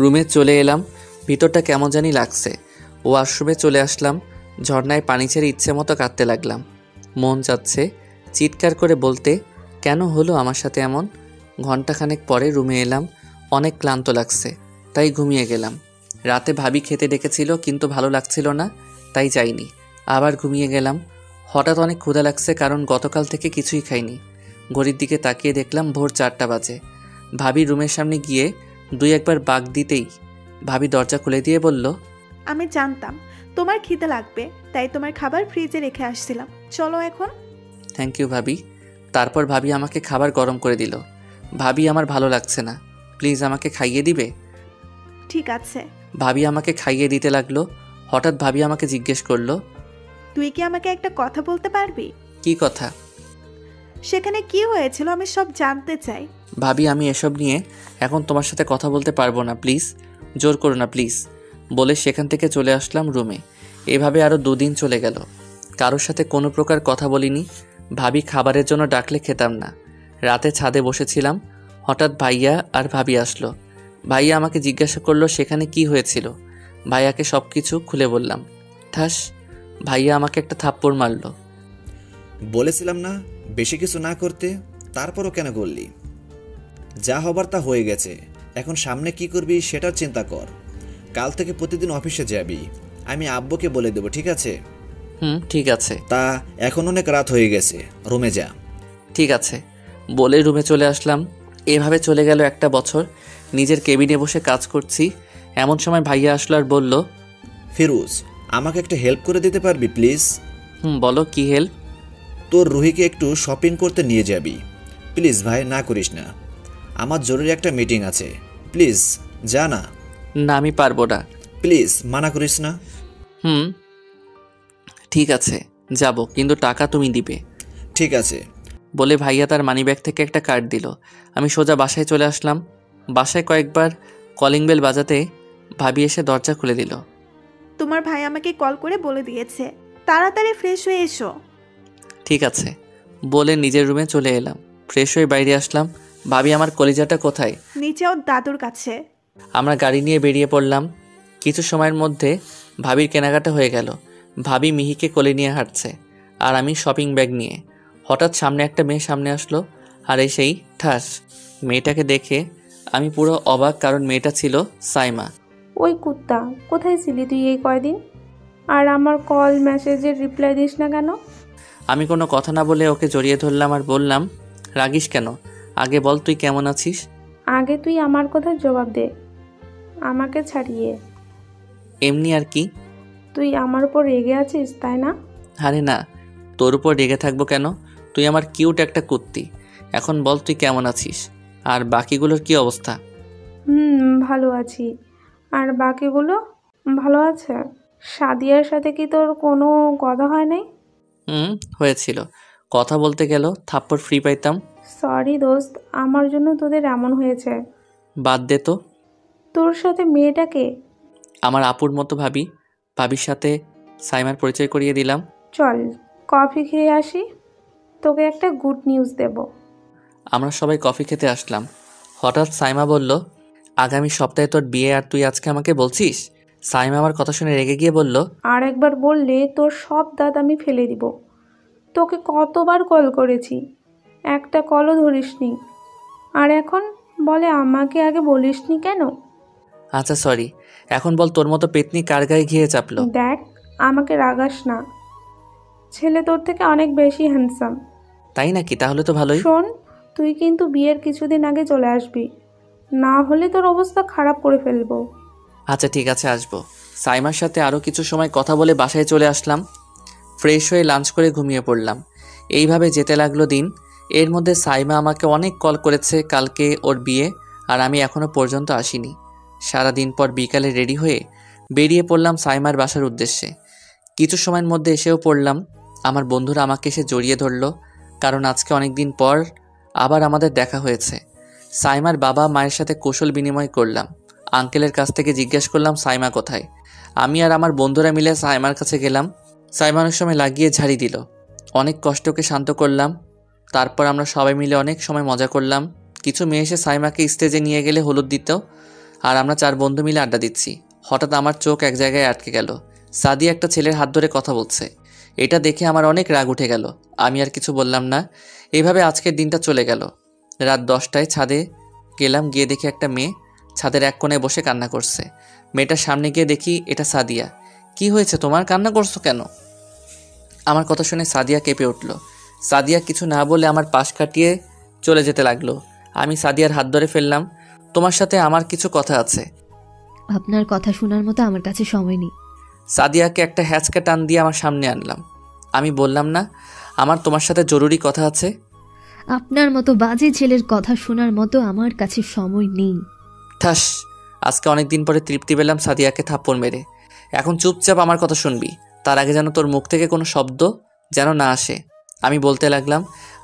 S1: রুমে চলে এলাম। ভিতরটা কেমন জানি লাগছে। ওয়াশরুমে চলে আসলাম, ঝর্ণায় পানি ছেড়ে ইচ্ছে মতো কাঁদতে লাগলাম। মন যাচ্ছে চিৎকার করে বলতে, কেন হলো আমার সাথে এমন। ঘন্টাখানেক পরে রুমে এলাম, অনেক ক্লান্ত লাগছে, তাই ঘুমিয়ে গেলাম। রাতে ভাবি খেতে ডেকেছিল কিন্তু ভালো লাগছিল না, তাই যাইনি, আবার ঘুমিয়ে গেলাম। হঠাৎ অনেক ক্ষুধা লাগছে, কারণ গতকাল থেকে কিছুই খাইনি। ঘড়ির দিকে তাকিয়ে দেখলাম ভোর 4টা বাজে। ভাবি রুমের সামনে গিয়ে 2-1বার বাগ দিতেই ভাবি দরজা খুলে দিয়ে বলল,
S5: আমি জানতাম তোমার খিদে লাগবে, তাই তোমার খাবার ফ্রিজে রেখে আসছিলাম, চলো এখন।
S1: থ্যাংক ইউ ভাবি। তারপর ভাবি আমাকে খাবার গরম করে দিল। ভাবি আমার ভালো লাগছে না, প্লিজ আমাকে খাইয়ে দিবে?
S5: ঠিক আছে।
S1: ভাবি আমাকে খাইয়ে দিতে লাগলো। হঠাৎ ভাবি আমাকে জিজ্ঞেস করলো,
S5: তুই কি আমাকে একটা কথা বলতে পারবি?
S1: কি কথা?
S5: সেখানে কি হয়েছিল আমি সব জানতে চাই।
S1: ভাবি আমি এসব নিয়ে এখন তোমার সাথে কথা বলতে পারবো না, প্লিজ, জোর করো না প্লিজ, বলে সেখান থেকে চলে আসলাম রুমে। এভাবে আরও 2 দিন চলে গেল, কারোর সাথে কোনো প্রকার কথা বলিনি। ভাবি খাবারের জন্য ডাকলে খেতাম না। রাতে ছাদে বসেছিলাম, হঠাৎ ভাইয়া আর ভাবি আসলো। ভাইয়া আমাকে জিজ্ঞাসা করলো সেখানে কি হয়েছিল। ভাইয়াকে সব কিছু খুলে বললাম। ঠাস, ভাইয়া আমাকে একটা থাপ্পড় মারলো।
S8: বলেছিলাম না বেশি কিছু না করতে, তারপরও কেন করলি? যা হবার তা হয়ে গেছে, এখন সামনে কি করবি সেটার চিন্তা কর। কাল থেকে প্রতিদিন অফিসে যাবি, আমি আব্বুকে বলে দেবো, ঠিক আছে?
S1: ঠিক আছে।
S8: তা এখন অনেক রাত হয়ে গেছে, রুমে যা।
S1: ঠিক আছে বলে রুমে চলে আসলাম। এভাবে চলে গেল 1টা বছর। নিজের কেবিনে বসে কাজ করছি, এমন সময় ভাইয়া আসলো আর বলল,
S8: ফিরোজ, আমাকে একটা হেল্প করে দিতে পারবি প্লিজ?
S1: বলো কি হেল্প?
S8: তোর রুহিকে একটু শপিং করতে নিয়ে যাবি প্লিজ ভাই, না করিস না। আমার জরুরি একটা মিটিং আছে, প্লিজ যা না।
S1: না আমি পারবো না।
S8: প্লিজ মানা করিস না।
S1: ঠিক আছে যাব, কিন্তু টাকা তুমি দিবে।
S8: ঠিক আছে।
S1: বলে ভাইয়া তার মানিব্যাগ থেকে একটা কার্ড দিল। আমি সোজা বাসায় চলে আসলাম। বাসায় কয়েকবার কলিং বেল বাজাতে ভাবি এসে দরজা খুলে দিল।
S5: তোমার ভাই আমাকে কল করে বলে দিয়েছে তাড়াতাড়ি ফ্রেশ হয়ে এসো।
S1: ঠিক আছে বলে নিজের রুমে চলে এলাম। ফ্রেশ হয়ে বাইরে আসলাম। ভাবি আমার কলিজাটা কোথায়?
S5: নিচে ওর দাদুর কাছে।
S1: আমরা গাড়ি নিয়ে বেরিয়ে পড়লাম। কিছু সময়ের মধ্যে ভাবির কেনাকাটা হয়ে গেল। ভাবি মিহিকে কোলে নিয়ে হাঁটছে আর আমি শপিং ব্যাগ নিয়ে। হঠাৎ সামনে একটা মেয়ে সামনে আসলো, আর এসেই ঠাস, মেয়েটাকে দেখে আমি পুরো অবাক, কারণ মেয়েটা ছিল সাইমা।
S4: ওই কুত্তা, কোথায় ছিলি তুই এই কয়দিন? আর আমার কল মেসেজের রিপ্লাই দিস না কেন?
S1: আমি কোনো কথা না বলে ওকে জড়িয়ে ধরলাম আর বললাম, রাগিস কেন, আগে বল তুই কেমন আছিস?
S4: আগে তুই আমার কথার জবাব দে, আমাকে ছাড়িয়ে।
S1: এমনি আর কি।
S4: তুই আমার উপর রেগে আছিস তাই না?
S1: আরে না, তোর উপর রেগে থাকবো কেন? তুই আমার কিউট একটা কুত্তি। এখন বল তুই কেমন আছিস, আর বাকিগুলোর কি অবস্থা?
S4: ভালো আছি। আর বাকিগুলো ভালো আছে? সাদিয়ার সাথে কি তোর কোনো কথা হয় নাই?
S1: হয়েছিল, কথা বলতে গেল থাপ্পড় ফ্রি পাইতাম।
S4: সরি দোস্ত, আমার জন্য তোদের এমন হয়েছে।
S1: বাদ দে তো।
S4: তোর সাথে মেয়েটাকে?
S1: আমার আপুর মতো ভাবি। ভাবির সাথে সাইমার পরিচয় করিয়ে দিলাম।
S4: চল কফি খেয়ে আসি, তোকে একটা গুড নিউজ দেব।
S1: আমরা সবাই কফি খেতে আসলাম। হঠাৎ সাইমা বলল, আগামী সপ্তাহে তোর বিয়ে, আর তুই আজকে আমাকে বলছিস? সাইমা আমার কথা শুনে রেগে গিয়ে বলল,
S4: আর একবার বললে তোর সব দাঁত আমি ফেলে দিব। তোকে কতবার কল করেছি, একটা কলও ধরিসনি। আর এখন বলে আমাকে আগে বলিসনি কেন?
S1: আচ্ছা সরি, এখন বল তোর মতো পেতনি কার গায়ে ঘিয়ে চাপলো?
S4: দেখ, আমাকে রাগাস না, ছেলে তোর থেকে অনেক বেশি হ্যান্ডসাম।
S1: তাই নাকি? তাহলে তো ভালোই।
S4: শোন, তুই কিন্তু বিয়ের কিছুদিন আগে চলে আসবি, না হলে তোর অবস্থা খারাপ করে ফেলবো।
S1: আচ্ছা ঠিক আছে, আসবো। সাইমার সাথে আরও কিছু সময় কথা বলে বাসায় চলে আসলাম। ফ্রেশ হয়ে লাঞ্চ করে ঘুমিয়ে পড়লাম। এইভাবে যেতে লাগলো দিন। এর মধ্যে সাইমা আমাকে অনেক কল করেছে কালকে ওর বিয়ে, আর আমি এখনও পর্যন্ত আসিনি। সারাদিন পর বিকালে রেডি হয়ে বেরিয়ে পড়লাম সাইমার বাসার উদ্দেশ্যে। কিছু সময়ের মধ্যে এসেও পড়লাম। আমার বন্ধুরা আমাকে এসে জড়িয়ে ধরলো, কারণ আজকে অনেক দিন পর আবার আমাদের দেখা হয়েছে। সাইমার বাবা মায়ের সাথে কৌশল বিনিময় করলাম। আঙ্কেলের কাছ থেকে জিজ্ঞেস করলাম সাইমা কোথায়। আমি আর আমার বন্ধুরা মিলে সাইমার কাছে গেলাম। সাইমা অনেক সময় লাগিয়ে ঝাড়ি দিল। অনেক কষ্টকে শান্ত করলাম। তারপর আমরা সবাই মিলে অনেক সময় মজা করলাম। কিছু মেয়ে এসে সাইমাকে স্টেজে নিয়ে গেলে হলুদ দিত, আর আমরা 4 বন্ধু মিলে আড্ডা দিচ্ছি। হঠাৎ আমার চোখ এক জায়গায় আটকে গেল। সাদিয়া একটা ছেলের হাত ধরে কথা বলছে। এটা দেখে আমার অনেক রাগ উঠে গেল। আমি আর কিছু বললাম না। এইভাবে আজকের দিনটা চলে গেল। রাত 10টায় ছাদে গেলাম, গিয়ে দেখি একটা মেয়ে ছাদের এক কোণে বসে কান্না করছে। মেয়েটার সামনে গিয়ে দেখি এটা সাদিয়া। কি হয়েছে তোমার, কান্না করছো কেন? আমার কথা শুনে সাদিয়া কেঁপে উঠল। সাদিয়া কিছু না বলে আমার পাশ কাটিয়ে চলে যেতে লাগলো। আমি সাদিয়ার হাত ধরে ফেললাম। তোমার সাথে আমার কিছু কথা আছে।
S3: আপনার কথা শোনার মতো আমার কাছে সময় নেই।
S1: সাদিয়াকে একটা হ্যাচকা টান দিয়ে আমার সামনে আনলাম। আমি বললাম না আমার তোমার সাথে জরুরি কথা আছে?
S3: আপনার মতো বাজে ছেলের কথা শোনার মতো আমার কাছে সময় নেই।
S1: ঠাস! আজকে অনেক দিন পরে তৃপ্তি পেলাম সাদিয়াকে থাপ্পড় মেরে। এখন চুপচাপ আমার কথা শুনবি। তার আগে যেন তোর মুখ থেকে কোনো শব্দ যেন না আসে। আমি বলতে লাগলাম,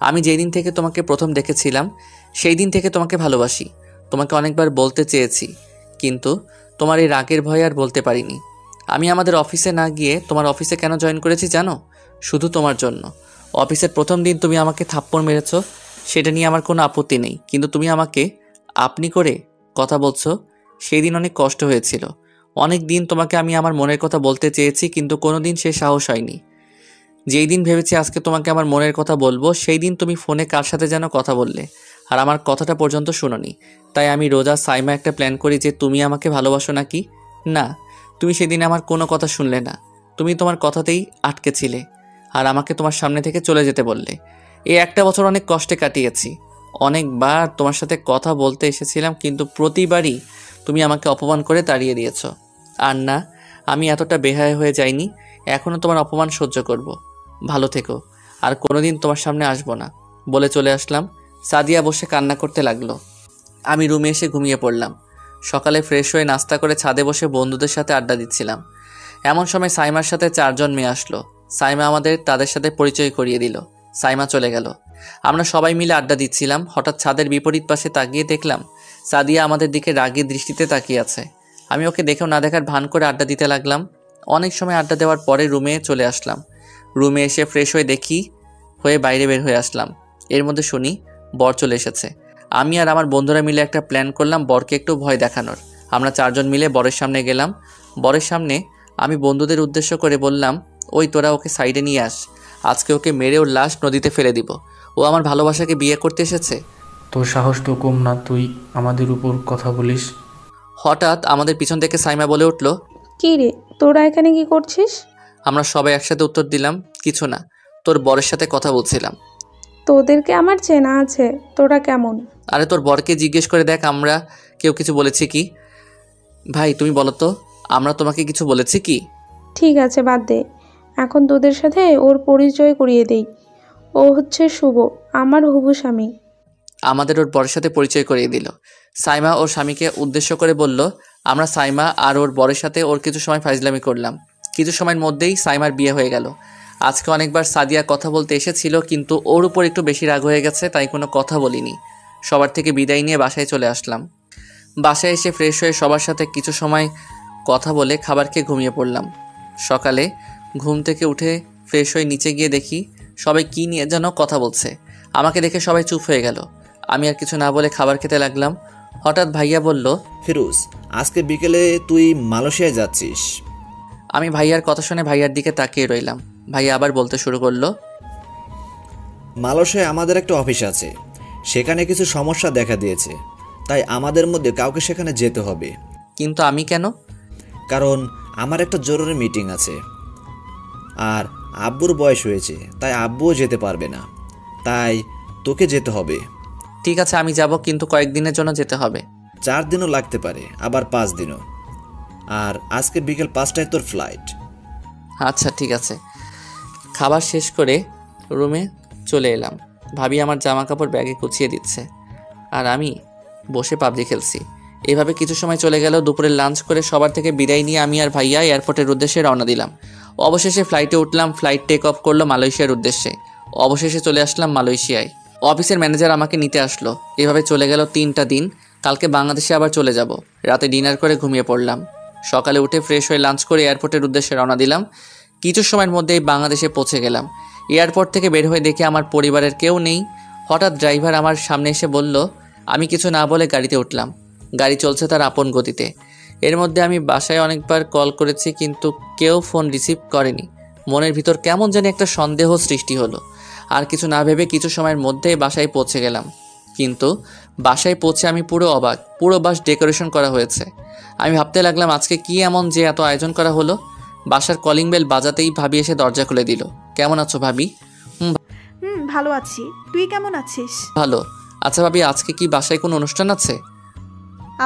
S1: আমি যেই দিন থেকে তোমাকে প্রথম দেখেছিলাম সেই দিন থেকে তোমাকে ভালোবাসি। তোমাকে অনেকবার বলতে চেয়েছি, কিন্তু তোমার এই রাগের ভয়ে আর বলতে পারিনি। আমি আমাদের অফিসে না গিয়ে তোমার অফিসে কেন জয়েন করেছি জানো? শুধু তোমার জন্য। অফিসের প্রথম দিন তুমি আমাকে থাপ্পড় মেরেছ, সেটা নিয়ে আমার কোনো আপত্তি নেই, কিন্তু তুমি আমাকে আপনি করে কথা বলছো, সেই দিন অনেক কষ্ট হয়েছিল। অনেক দিন তোমাকে আমি আমার মনের কথা বলতে চেয়েছি, কিন্তু কোনো দিন সে সাহস হয়নি। যেই দিন ভেবেছি আজকে তোমাকে আমার মনের কথা বলবো, সেই দিন তুমি ফোনে কার সাথে যেন কথা বললে, আর আমার কথাটা পর্যন্ত শোনোনি। তাই আমি রোজা সাইমা একটা প্ল্যান করি যে তুমি আমাকে ভালোবাসো নাকি। না, তুমি সেদিন আমার কোনো কথা শুনলে না। তুমি তোমার কথাতেই আটকে ছিলে, আর আমাকে তোমার সামনে থেকে চলে যেতে বললে। এই একটা বছর অনেক কষ্টে কাটিয়েছি। অনেকবার তোমার সাথে কথা বলতে এসেছিলাম, কিন্তু প্রতিবারই তুমি আমাকে অপমান করে তাড়িয়ে দিয়েছ। আর না, আমি এতটা বেহায়া হয়ে যাইনি। এখনও তোমার অপমান সহ্য করব। ভালো থেকো, আর কোনোদিন তোমার সামনে আসবো না বলে চলে আসলাম। সাদিয়া বসে কান্না করতে লাগলো। আমি রুমে এসে ঘুমিয়ে পড়লাম। সকালে ফ্রেশ হয়ে নাস্তা করে ছাদে বসে বন্ধুদের সাথে আড্ডা দিচ্ছিলাম। এমন সময় সাইমার সাথে 4 জন মেয়ে আসলো। সাইমা আমাদের তাদের সাথে পরিচয় করিয়ে দিল। সাইমা চলে গেল। আমরা সবাই মিলে আড্ডা দিচ্ছিলাম। হঠাৎ ছাদের বিপরীত পাশে তাকিয়ে দেখলাম সাদিয়া আমাদের দিকে রাগী দৃষ্টিতে তাকিয়ে আছে। আমি ওকে দেখেও না দেখার ভান করে আড্ডা দিতে লাগলাম। অনেক সময় আড্ডা দেওয়ার পরে রুমে চলে আসলাম। রুমে এসে ফ্রেশ হয়ে বাইরে বের হয়ে আসলাম। এর মধ্যে শুনি বর চলে এসেছে। আমি আর আমার বন্ধুরা মিলে একটা প্ল্যান করলাম বরকে একটু ভয় দেখানোর। আমরা 4 জন মিলে বরের সামনে গেলাম। বরের সামনে আমি বন্ধুদের উদ্দেশ্য করে বললাম, ওই তোরা ওকে সাইডে নিয়ে আস। আজকে ওকে মেরে ওর লাশ নদীতে ফেলে দিব। ও আমার ভালোবাসাকে বিয়ে করতে এসেছে।
S2: তোর সাহস তো কম না, তুই আমাদের উপর কথা বলিস।
S1: হঠাৎ আমাদের পিছন থেকে সাইমা বলে উঠল,
S4: কী রে, তোরা এখানে কি করছিস?
S1: আমরা সবাই একসাথে উত্তর দিলাম, কিছু না, তোর বরের সাথে কথা বলছিলাম।
S4: তোদেরকে আমার চেনা আছে, তোরা কেমন?
S1: আরে তোর বরকে জিজ্ঞেস করে দেখ আমরা কেউ কিছু বলেছি কি। ভাই তুমি বলো তো, আমরা তোমাকে কিছু বলেছি কি?
S4: ঠিক আছে, বাদ দে। এখন তোদের সাথে ওর পরিচয় করিয়ে দেই। ও হচ্ছে শুভ, আমার হবু স্বামী।
S1: আমাদের ওর বরের সাথে পরিচয় করিয়ে দিল। সাইমা ওর স্বামীকে উদ্দেশ্য করে বলল, আমরা সাইমা আর ওর বরের সাথে ওর কিছু সময় ফাইজলামি করলাম। কিছু সময়ের মধ্যেই সাইমার বিয়ে হয়ে গেল। আজকে অনেকবার সাদিয়া কথা বলতে এসেছিল, কিন্তু ওর উপর একটু বেশি রাগ হয়ে গেছে, তাই কোনো কথা বলিনি। সবার থেকে বিদায় নিয়ে বাসায় চলে আসলাম। বাসায় এসে ফ্রেশ হয়ে সবার সাথে কিছু সময় কথা বলে খাবার খেয়ে ঘুমিয়ে পড়লাম। সকালে ঘুম থেকে উঠে ফ্রেশ হয়ে নিচে গিয়ে দেখি সবাই কী নিয়ে যেন কথা বলছে। আমাকে দেখে সবাই চুপ হয়ে গেল। আমি আর কিছু না বলে খাবার খেতে লাগলাম। হঠাৎ ভাইয়া বলল,
S8: ফিরোজ, আজকে বিকেলে তুই মালয়েশিয়ায় যাচ্ছিস।
S1: আমি ভাইয়ার কথা শুনে ভাইয়ার দিকে তাকিয়ে রইলাম। ভাইয়া আবার বলতে শুরু করলো,
S8: মালয়েশিয়ায় আমাদের একটা অফিস আছে, সেখানে কিছু সমস্যা দেখা দিয়েছে, তাই আমাদের মধ্যে কাউকে সেখানে যেতে হবে।
S1: কিন্তু আমি কেন?
S8: কারণ আমার একটা জরুরি মিটিং আছে, আর আব্বুর বয়স হয়েছে, তাই আব্বুও যেতে পারবে না, তাই তোকে যেতে হবে।
S1: ঠিক আছে আমি যাব, কিন্তু কয়েকদিনের জন্য যেতে হবে।
S8: 4 দিনও লাগতে পারে, আবার 5 দিনও। আর আজকে বিকেল 5টায় তোর ফ্লাইট।
S1: আচ্ছা ঠিক আছে। খাবার শেষ করে রুমে চলে এলাম। ভাবি আমার জামা কাপড় ব্যাগে গুছিয়ে দিচ্ছে, আর আমি বসে পাবজি খেলছি। এভাবে কিছু সময় চলে গেল। দুপুরে লাঞ্চ করে সবার থেকে বিদায় নিয়ে আমি আর ভাইয়া এয়ারপোর্টের উদ্দেশ্যে রওনা দিলাম। অবশেষে ফ্লাইটে উঠলাম। ফ্লাইট টেক অফ করলো মালয়েশিয়ার উদ্দেশ্যে। অবশেষে চলে আসলাম মালয়েশিয়ায়। অফিসের ম্যানেজার আমাকে নিতে আসলো। এভাবে চলে গেল 3টা দিন। কালকে বাংলাদেশে আবার চলে যাব। রাতে ডিনার করে ঘুমিয়ে পড়লাম। সকালে উঠে ফ্রেশ হয়ে লাঞ্চ করে এয়ারপোর্টের উদ্দেশ্যে রওনা দিলাম। কিছু সময়ের মধ্যেই বাংলাদেশে পৌঁছে গেলাম। এয়ারপোর্ট থেকে বের হয়ে দেখে আমার পরিবারের কেউ নেই। হঠাৎ ড্রাইভার আমার সামনে এসে বলল। আমি কিছু না বলে গাড়িতে উঠলাম। গাড়ি চলছে তার আপন গতিতে। এর মধ্যে আমি বাসায় অনেকবার কল করেছি, কিন্তু কেউ ফোন রিসিভ করেনি। মনের ভিতর কেমন জানি একটা সন্দেহ সৃষ্টি হলো। আর কিছু না ভেবে কিছু সময়ের মধ্যেই বাসায় পৌঁছে গেলাম। কিন্তু বাসায় পৌঁছে আমি পুরো অবাক। পুরো বাস ডেকোরেশন করা হয়েছে। আমি ভাবতে লাগলাম আজকে কি এমন যে এত আয়োজন করা হলো। বাসার কলিং বেল বাজাতেই ভাবি এসে দরজা খুলে দিল। কেমন আছো ভাবি?
S5: ভালো আছি, তুই কেমন আছিস?
S1: ভালো। আচ্ছা ভাবি, আজকে কি বাসায় কোনো অনুষ্ঠান আছে?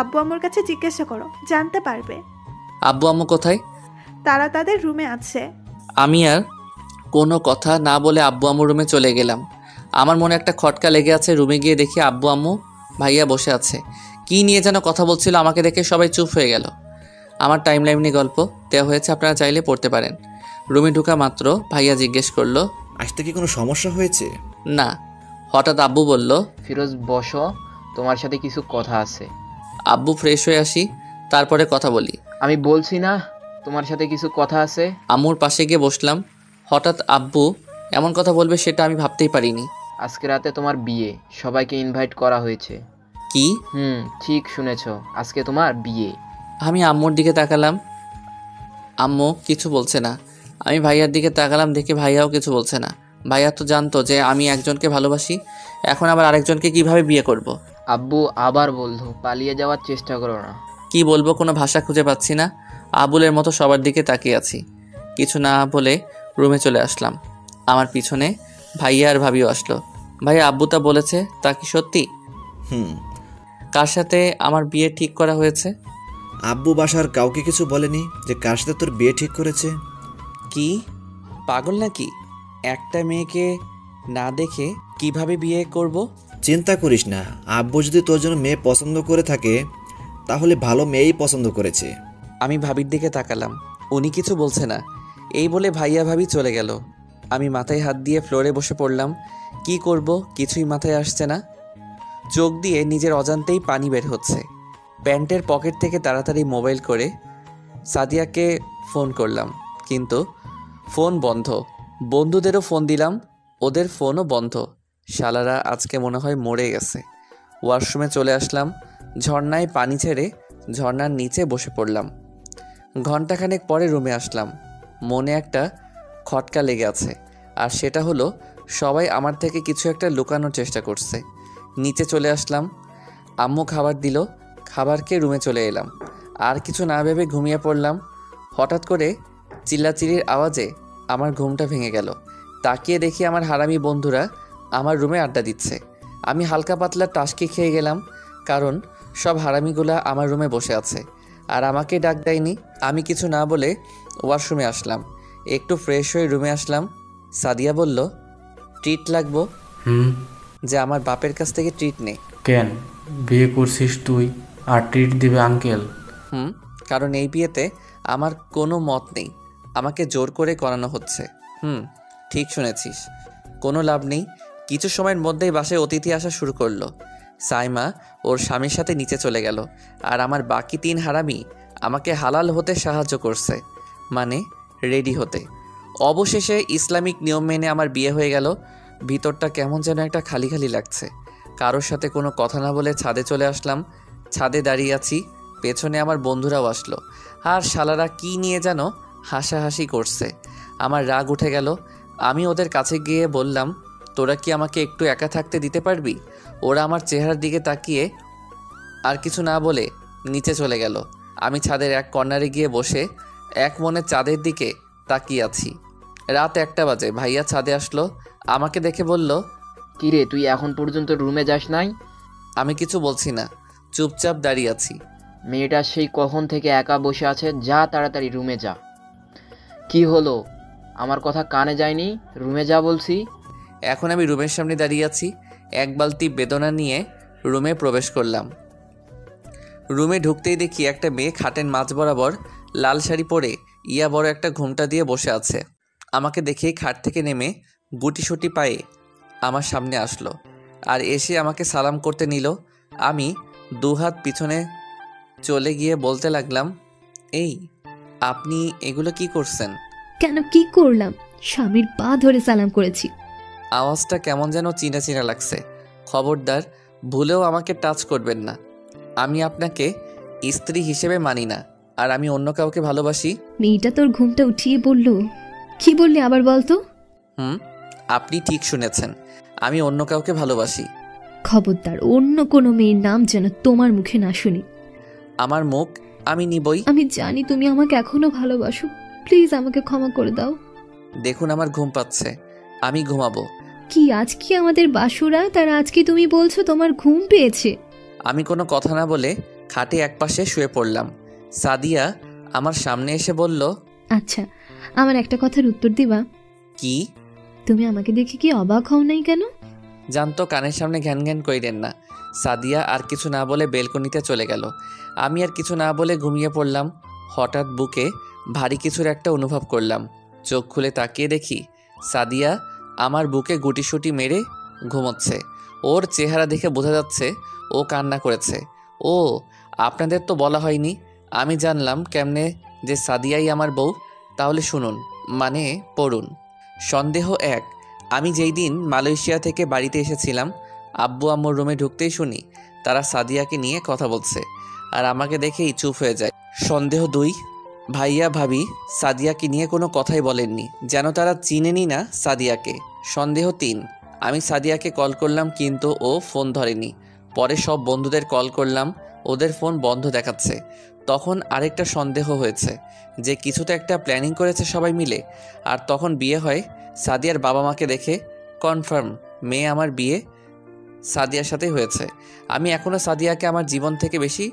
S5: আব্বু আম্মুর কাছে জিজ্ঞাসা করো, জানতে পারবে।
S1: আব্বু আম্মু কোথায়?
S5: তারা তাদের রুমে আছে।
S1: আমি আর কোনো কথা না বলে আব্বু আম্মুর রুমে চলে গেলাম। আমার মনে একটা খটকা লেগে আছে। রুমে গিয়ে দেখি আব্বু আম্মু ভাইয়া বসে আছে। কি নিয়ে যেন কথা বলছিল, আমাকে দেখে সবাই চুপ হয়ে গেল। আমার টাইমলাইন নিয়ে গল্প দেওয়া হয়েছে, আপনারা চাইলে পড়তে পারেন। রুমে ঢুকা মাত্র ভাইয়া জিজ্ঞেস করলো,
S8: আসতে কি কোনো সমস্যা হয়েছে?
S1: না। হঠাৎ আব্বু বলল,
S6: ফিরোজ বসো, তোমার সাথে কিছু কথা আছে।
S1: আব্বু ফ্রেশ হয়ে আসি, তারপরে কথা বলি।
S6: আমি বলছি না তোমার সাথে কিছু কথা আছে।
S1: আম্মুর পাশে গিয়ে বসলাম। হঠাৎ আব্বু এমন কথা বলবে সেটা আমি ভাবতেই পারিনি।
S6: আজকে রাতে তোমার বিয়ে, সবাইকে ইনভাইট করা হয়েছে।
S1: কি?
S6: ঠিক শুনেছ, আজকে তোমার বিয়ে।
S1: আমি আম্মুর দিকে তাকালাম। আম্মু কিছু বলছে না। আমি ভাইয়ার দিকে তাকালাম, দেখি ভাইয়াও কিছু বলছে না। ভাইয়া তো জানতো যে আমি একজনকে ভালোবাসি, এখন আবার আরেকজনকে কিভাবে বিয়ে করব।
S6: আব্বু আবার বললো পালিয়ে যাওয়ার চেষ্টা করো না।
S1: কি বলবো কোনো ভাষা খুঁজে পাচ্ছি না। আবুলের মতো সবার দিকে তাকিয়ে আছি। কিছু না বলে রুমে চলে আসলাম। আমার পিছনে ভাইয়া আর ভাবিও আসলো। ভাইয়া আব্বু তা বলেছে, তা কি সত্যি? কার সাথে আমার বিয়ে ঠিক করা হয়েছে?
S8: আব্বু বাসার কাউকে কিছু বলেনি যে কার সাথে তোর বিয়ে ঠিক করেছে?
S1: কি পাগল নাকি? একটা মেয়েকে না দেখে কিভাবে বিয়ে করব?
S8: চিন্তা করিস না, আব্বু যদি তোর জন্য মেয়ে পছন্দ করে থাকে তাহলে ভালো মেয়েই পছন্দ করেছে।
S1: আমি ভাবির দিকে তাকালাম, উনি কিছু বলছে না। এই বলে ভাইয়া ভাবি চলে গেল। আমি মাথায় হাত দিয়ে ফ্লোরে বসে পড়লাম। কি করব কিছুই মাথায় আসছে না। চোখ দিয়ে নিজের অজান্তেই পানি বের হচ্ছে। প্যান্টের পকেট থেকে তাড়াতাড়ি মোবাইল করে সাদিয়াকে ফোন করলাম, কিন্তু ফোন বন্ধ। বন্ধুদেরও ফোন দিলাম, ওদের ফোনও বন্ধ। শালারা আজকে মনে হয় মরে গেছে। ওয়াশরুমে চলে আসলাম। ঝর্ণায় পানি ছেড়ে ঝর্ণার নিচে বসে পড়লাম। ঘন্টাখানেক পরে রুমে আসলাম। মনে একটা খটকা লেগে আছে, আর সেটা হলো সবাই আমার থেকে কিছু একটা লুকানোর চেষ্টা করছে। নিচে চলে আসলাম। আম্মু খাবার দিল, খাবার খেয়ে রুমে চলে এলাম। আর কিছু না ভেবে ঘুমিয়ে পড়লাম। হঠাৎ করে চিল্লাচিল্লির আওয়াজে আমার ঘুমটা ভেঙে গেল। তাকিয়ে দেখি আমার হারামি বন্ধুরা আমার রুমে আড্ডা দিচ্ছে। আমি হালকা পাতলা টাসকি খেয়ে গেলাম, কারণ সব হারামিগুলা আমার রুমে বসে আছে আর আমাকে ডাক দেয়নি। আমি কিছু না বলে ওয়াশরুমে আসলাম। একটু ফ্রেশ হয়ে রুমে আসলাম। সাদিয়া বলল, ট্রিট লাগবো? যে আমার বাপের কাছ থেকে ট্রিট নেই।
S2: কেন, বিয়ে করছিস তুই আর ট্রিট দিবে আঙ্কেল?
S1: কারণ এই বিয়েতে আমার কোনো মত নেই, আমাকে জোর করে করানো হচ্ছে। ঠিক শুনেছিস, কোনো লাভ নেই। কিছু সময়ের মধ্যেই বাসায় অতিথি আসা শুরু করলো। সাইমা ওর স্বামীর সাথে নিচে চলে গেল, আর আমার বাকি 3 হারামি আমাকে হালাল হতে সাহায্য করছে, মানে রেডি হতে। অবশেষে ইসলামিক নিয়ম মেনে আমার বিয়ে হয়ে গেল। ভিতরটা কেমন যেন একটা খালি খালি লাগছে। কারোর সাথে কোনো কথা না বলে ছাদে চলে আসলাম। ছাদে দাঁড়িয়ে আছি, পেছনে আমার বন্ধুরাও আসলো, আর শালারা কি নিয়ে যেন হাসাহাসি করছে। আমার রাগ উঠে গেল। আমি ওদের কাছে গিয়ে বললাম, তোরা কি আমাকে একটু একা থাকতে দিতে পারবি? ওরা আমার চেহারার দিকে তাকিয়ে আর কিছু না বলে নিচে চলে গেল। আমি ছাদের এক কর্নারে গিয়ে বসে এক মনে চাঁদের দিকে তাকিয়ে আছি। রাত 1টা বাজে। ভাইয়া ছাদে আসলো, আমাকে দেখে বলল,
S6: কিরে তুই এখন পর্যন্ত রুমে যাস নাই?
S1: আমি কিছু বলছি না, চুপচাপ দাঁড়িয়ে আছি।
S6: মেয়েটা সেই কখন থেকে একা বসে আছে, যা তাড়াতাড়ি রুমে যা। কি হলো, আমার কথা কানে যায়নি? রুমে যা বলছি।
S1: এখন আমি রুমের সামনে দাঁড়িয়ে আছি। এক বালতি বেদনা নিয়ে রুমে প্রবেশ করলাম। রুমে ঢুকতেই দেখি একটা মেয়ে খাটের মাঝ বরাবর লাল শাড়ি পরে ইয়া বড় একটা ঘোমটা দিয়ে বসে আছে। আমাকে দেখেই খাট থেকে নেমে গুটিসুটি পায়ে আমার সামনে আসলো, আর এসে আমাকে সালাম করতে নিল। আমি 2 হাত পিছনে চলে গিয়ে বলতে লাগলাম, এই, আপনি এগুলো কি করছেন?
S3: কেন, কি করলাম? স্বামীর পা ধরে সালাম করেছি।
S1: আওয়াজটা কেমন যেন চিনা চিনা লাগছে। খবরদার ভুলেও আমাকে টাচ করবেন না। আমি আপনাকে স্ত্রী হিসেবে মানি না, আর আমি অন্য কাউকে ভালোবাসি।
S3: মেয়েটা তোর ঘুমটা উঠিয়ে বলল। কি বললি আবার বলতো?
S1: আপনি ঠিক শুনেছেন, আমি অন্য কাউকে ভালোবাসি।
S3: খবরদার অন্য কোনো মেয়ের নাম যেন তোমার মুখে না শুনি।
S1: আমার মুখ আমি নিবই।
S3: আমি জানি তুমি আমাকে এখনো ভালোবাসো, প্লিজ আমাকে ক্ষমা করে দাও।
S1: দেখুন আমার ঘুম পাচ্ছে, আমি ঘুমাবো।
S3: কি আজ কি আমাদের বাসুরা, তার আজকে তুমি বলছো তোমার ঘুম পেয়েছে?
S1: আমি কোনো কথা না বলে খাটে একপাশে শুয়ে পড়লাম। সাদিয়া আমার সামনে এসে বলল,
S3: আচ্ছা, আমার একটা কথার উত্তর দিবা?
S1: কি?
S3: তুমি আমাকে দেখে কি অবাক হও নাই কেন?
S1: জানতো কানের সামনে ঘ্যান ঘ্যান কইরেন না। সাদিয়া আর কিছু না বলে বেলকনিতে চলে গেল। আমি আর কিছু না বলে ঘুমিয়ে পড়লাম। হঠাৎ বুকে ভারী কিছুর একটা অনুভব করলাম। চোখ খুলে তাকিয়ে দেখি সাদিয়া আমার বুকে গুটিসুটি মেরে ঘুমোচ্ছে। ওর চেহারা দেখে বোঝা যাচ্ছে ও কান্না করেছে। ও, আপনাদের তো বলা হয়নি। আমি জানলাম কেমনে যে সাদিয়াই আমার বউ? তাহলে শুনুন, মানে পড়ুন। সন্দেহ এক, আমি যেই দিন মালয়েশিয়া থেকে বাড়িতে এসেছিলাম, আব্বু আম্মুর রুমে ঢুকতেই শুনি তারা সাদিয়াকে নিয়ে কথা বলছে, আর আমাকে দেখেই চুপ হয়ে যায়। সন্দেহ দুই, ভাইয়া ভাবি সাদিয়াকে নিয়ে কোনো কথাই বলেননি, যেন তারা চিনেনি না সাদিয়াকে। সন্দেহ তিন, আমি সাদিয়াকে কল করলাম কিন্তু ও ফোন ধরেনি। পরে সব বন্ধুদের কল করলাম, ওদের ফোন বন্ধ দেখাচ্ছে। তখন আরেকটা সন্দেহ হয়েছে যে কিছু তো একটা প্ল্যানিং করেছে সবাই মিলে। আর তখন বিয়ে হয় সাদিয়ার বাবা মাকে দেখে কনফার্ম মেয়ে আমার বিয়ে সাদিয়ার সাথে হয়েছে। আমি এখনও সাদিয়াকে আমার জীবন থেকে বেশি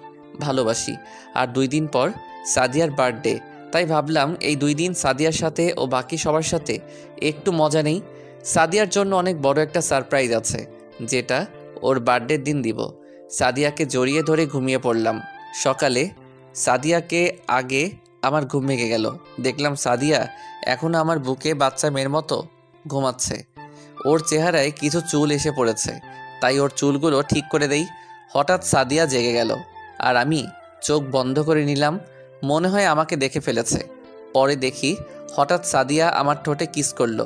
S1: ভালোবাসি। আর 2 দিন পর সাদিয়ার বার্থডে, তাই ভাবলাম এই 2 দিন সাদিয়ার সাথে ও বাকি সবার সাথে একটু মজা নেই। সাদিয়ার জন্য অনেক বড় একটা সারপ্রাইজ আছে, যেটা ওর বার্থডের দিন দিব। সাদিয়াকে জড়িয়ে ধরে ঘুমিয়ে পড়লাম। সকালে সাদিয়াকে আগে আমার ঘুম ভেঙে গেল। দেখলাম সাদিয়া এখনও আমার বুকে বাচ্চা মেয়ের মতো ঘুমাচ্ছে। ওর চেহারায় কিছু চুল এসে পড়েছে, তাই ওর চুলগুলো ঠিক করে দেই। হঠাৎ সাদিয়া জেগে গেল, আর আমি চোখ বন্ধ করে নিলাম। মনে হয় আমাকে দেখে ফেলেছে। পরে দেখি হঠাৎ সাদিয়া আমার ঠোঁটে কিস করলো।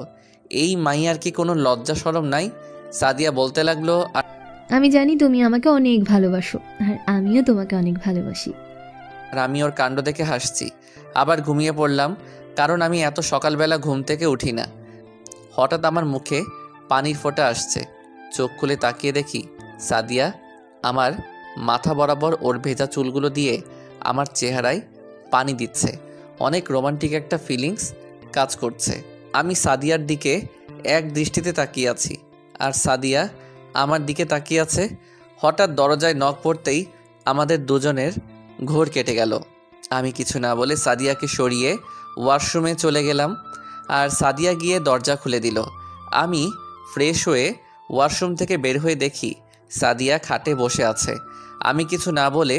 S1: এই মাইয়ার কি কোনো লজ্জা শরম নাই? সাদিয়া বলতে লাগলো,
S3: আমি জানি তুমি আমাকে অনেক ভালোবাসো, আর আমিও তোমাকে অনেক ভালোবাসি।
S1: আর আমি ওর কাণ্ড দেখে হাসছি। আবার ঘুমিয়ে পড়লাম, কারণ আমি এত সকালবেলা ঘুম থেকে উঠি না। হঠাৎ আমার মুখে পানির ফোঁটা আসছে। চোখ খুলে তাকিয়ে দেখি সাদিয়া আমার মাথা বরাবর ওর ভেজা চুলগুলো দিয়ে আমার চেহারায় পানি দিচ্ছে। অনেক রোমান্টিক একটা ফিলিংস কাজ করছে। আমি সাদিয়ার দিকে এক দৃষ্টিতে তাকিয়ে আছি, আর সাদিয়া আমার দিকে তাকিয়ে আছে। হঠাৎ দরজায় নক পড়তেই আমাদের দুজনের ঘোর কেটে গেল। আমি কিছু না বলে সাদিয়াকে সরিয়ে ওয়াশরুমে চলে গেলাম, আর সাদিয়া গিয়ে দরজা খুলে দিল। আমি ফ্রেশ হয়ে ওয়াশরুম থেকে বের হয়ে দেখি সাদিয়া খাটে বসে আছে। আমি কিছু না বলে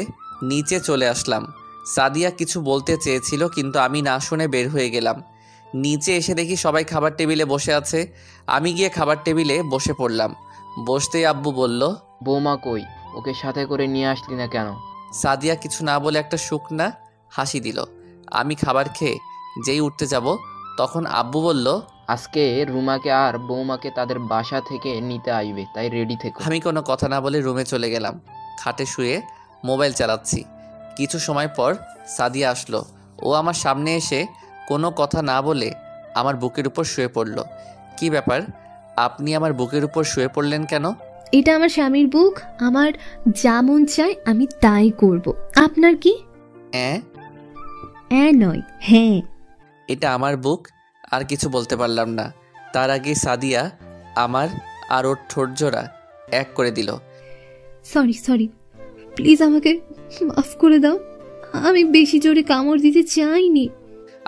S1: নিচে চলে আসলাম। সাদিয়া কিছু বলতে চেয়েছিল, কিন্তু আমি না শুনে বের হয়ে গেলাম। নিচে এসে দেখি সবাই খাবার টেবিলে বসে আছে। আমি গিয়ে খাবার টেবিলে বসে পড়লাম। বসতেই আব্বু বলল,
S6: বৌমা কই? ওকে সাথে করে নিয়ে আসলি না কেন?
S1: সাদিয়া কিছু না বলে একটা শুকনা হাসি দিল। আমি খাবার খেয়ে যেই উঠতে যাব, তখন আব্বু বলল,
S6: আজকে রুমাকে আর বৌমাকে তাদের বাসা থেকে নিতে আসবে, তাই রেডি থেকো।
S1: আমি কোনো কথা না বলে রুমে চলে গেলাম। খাটে শুয়ে মোবাইল চালাচ্ছি। কিছু সময় পর সাদিয়া আসলো। ও আমার সামনে এসে কোনো কথা না বলে আমার বুকের উপর শুয়ে পড়ল। কি ব্যাপার, আপনি আমার বুকের উপর শুয়ে পড়লেন কেন?
S3: এটা আমার স্বামীর বুক, আমার যা মন চায় আমি তাই করব। আপনার কি? নয়, হ্যাঁ।
S1: এটা আমার বুক। আর কিছু বলতে পারলাম না। তার আগে সাদিয়া আমার আর ওর ঠোঁট জোড়া এক করে দিল।
S3: সরি, প্লিজ আমাকে মাফ করে দাও। আমি বেশি জোরে কামড় দিতে চাইনি।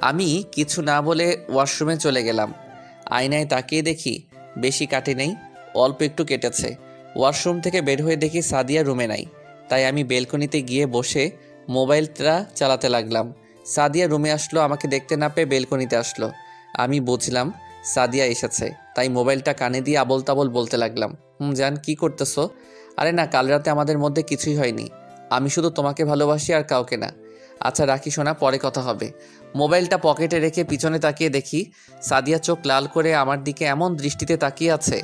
S1: আমি কিছু না বলে ওয়াশরুমে চলে গেলাম। আয়নায় তাকিয়ে দেখি বেশি কাটে নেই, অল্প একটু কেটেছে। ওয়াশরুম থেকে বের হয়ে দেখি সাদিয়া রুমে নাই। তাই আমি বেলকনিতে গিয়ে বসে মোবাইলটা চালাতে লাগলাম। সাদিয়া রুমে আসলো, আমাকে দেখতে না পেয়ে বেলকনিতে আসলো। আমি বুঝলাম সাদিয়া এসেছে, তাই মোবাইলটা কানে দিয়ে আবল তাবল বলতে লাগলাম, জান কি করতেছো? আরে না, কাল রাতে আমাদের মধ্যে কিছুই হয়নি। আমি শুধু তোমাকে ভালোবাসি আর কাউকে না। আচ্ছা রাখি শোনা, পরে কথা হবে। মোবাইলটা পকেটে রেখে পিছনে তাকিয়ে দেখি সাদিয়া চোখ লাল করে আমার দিকে এমন দৃষ্টিতে তাকিয়ে আছে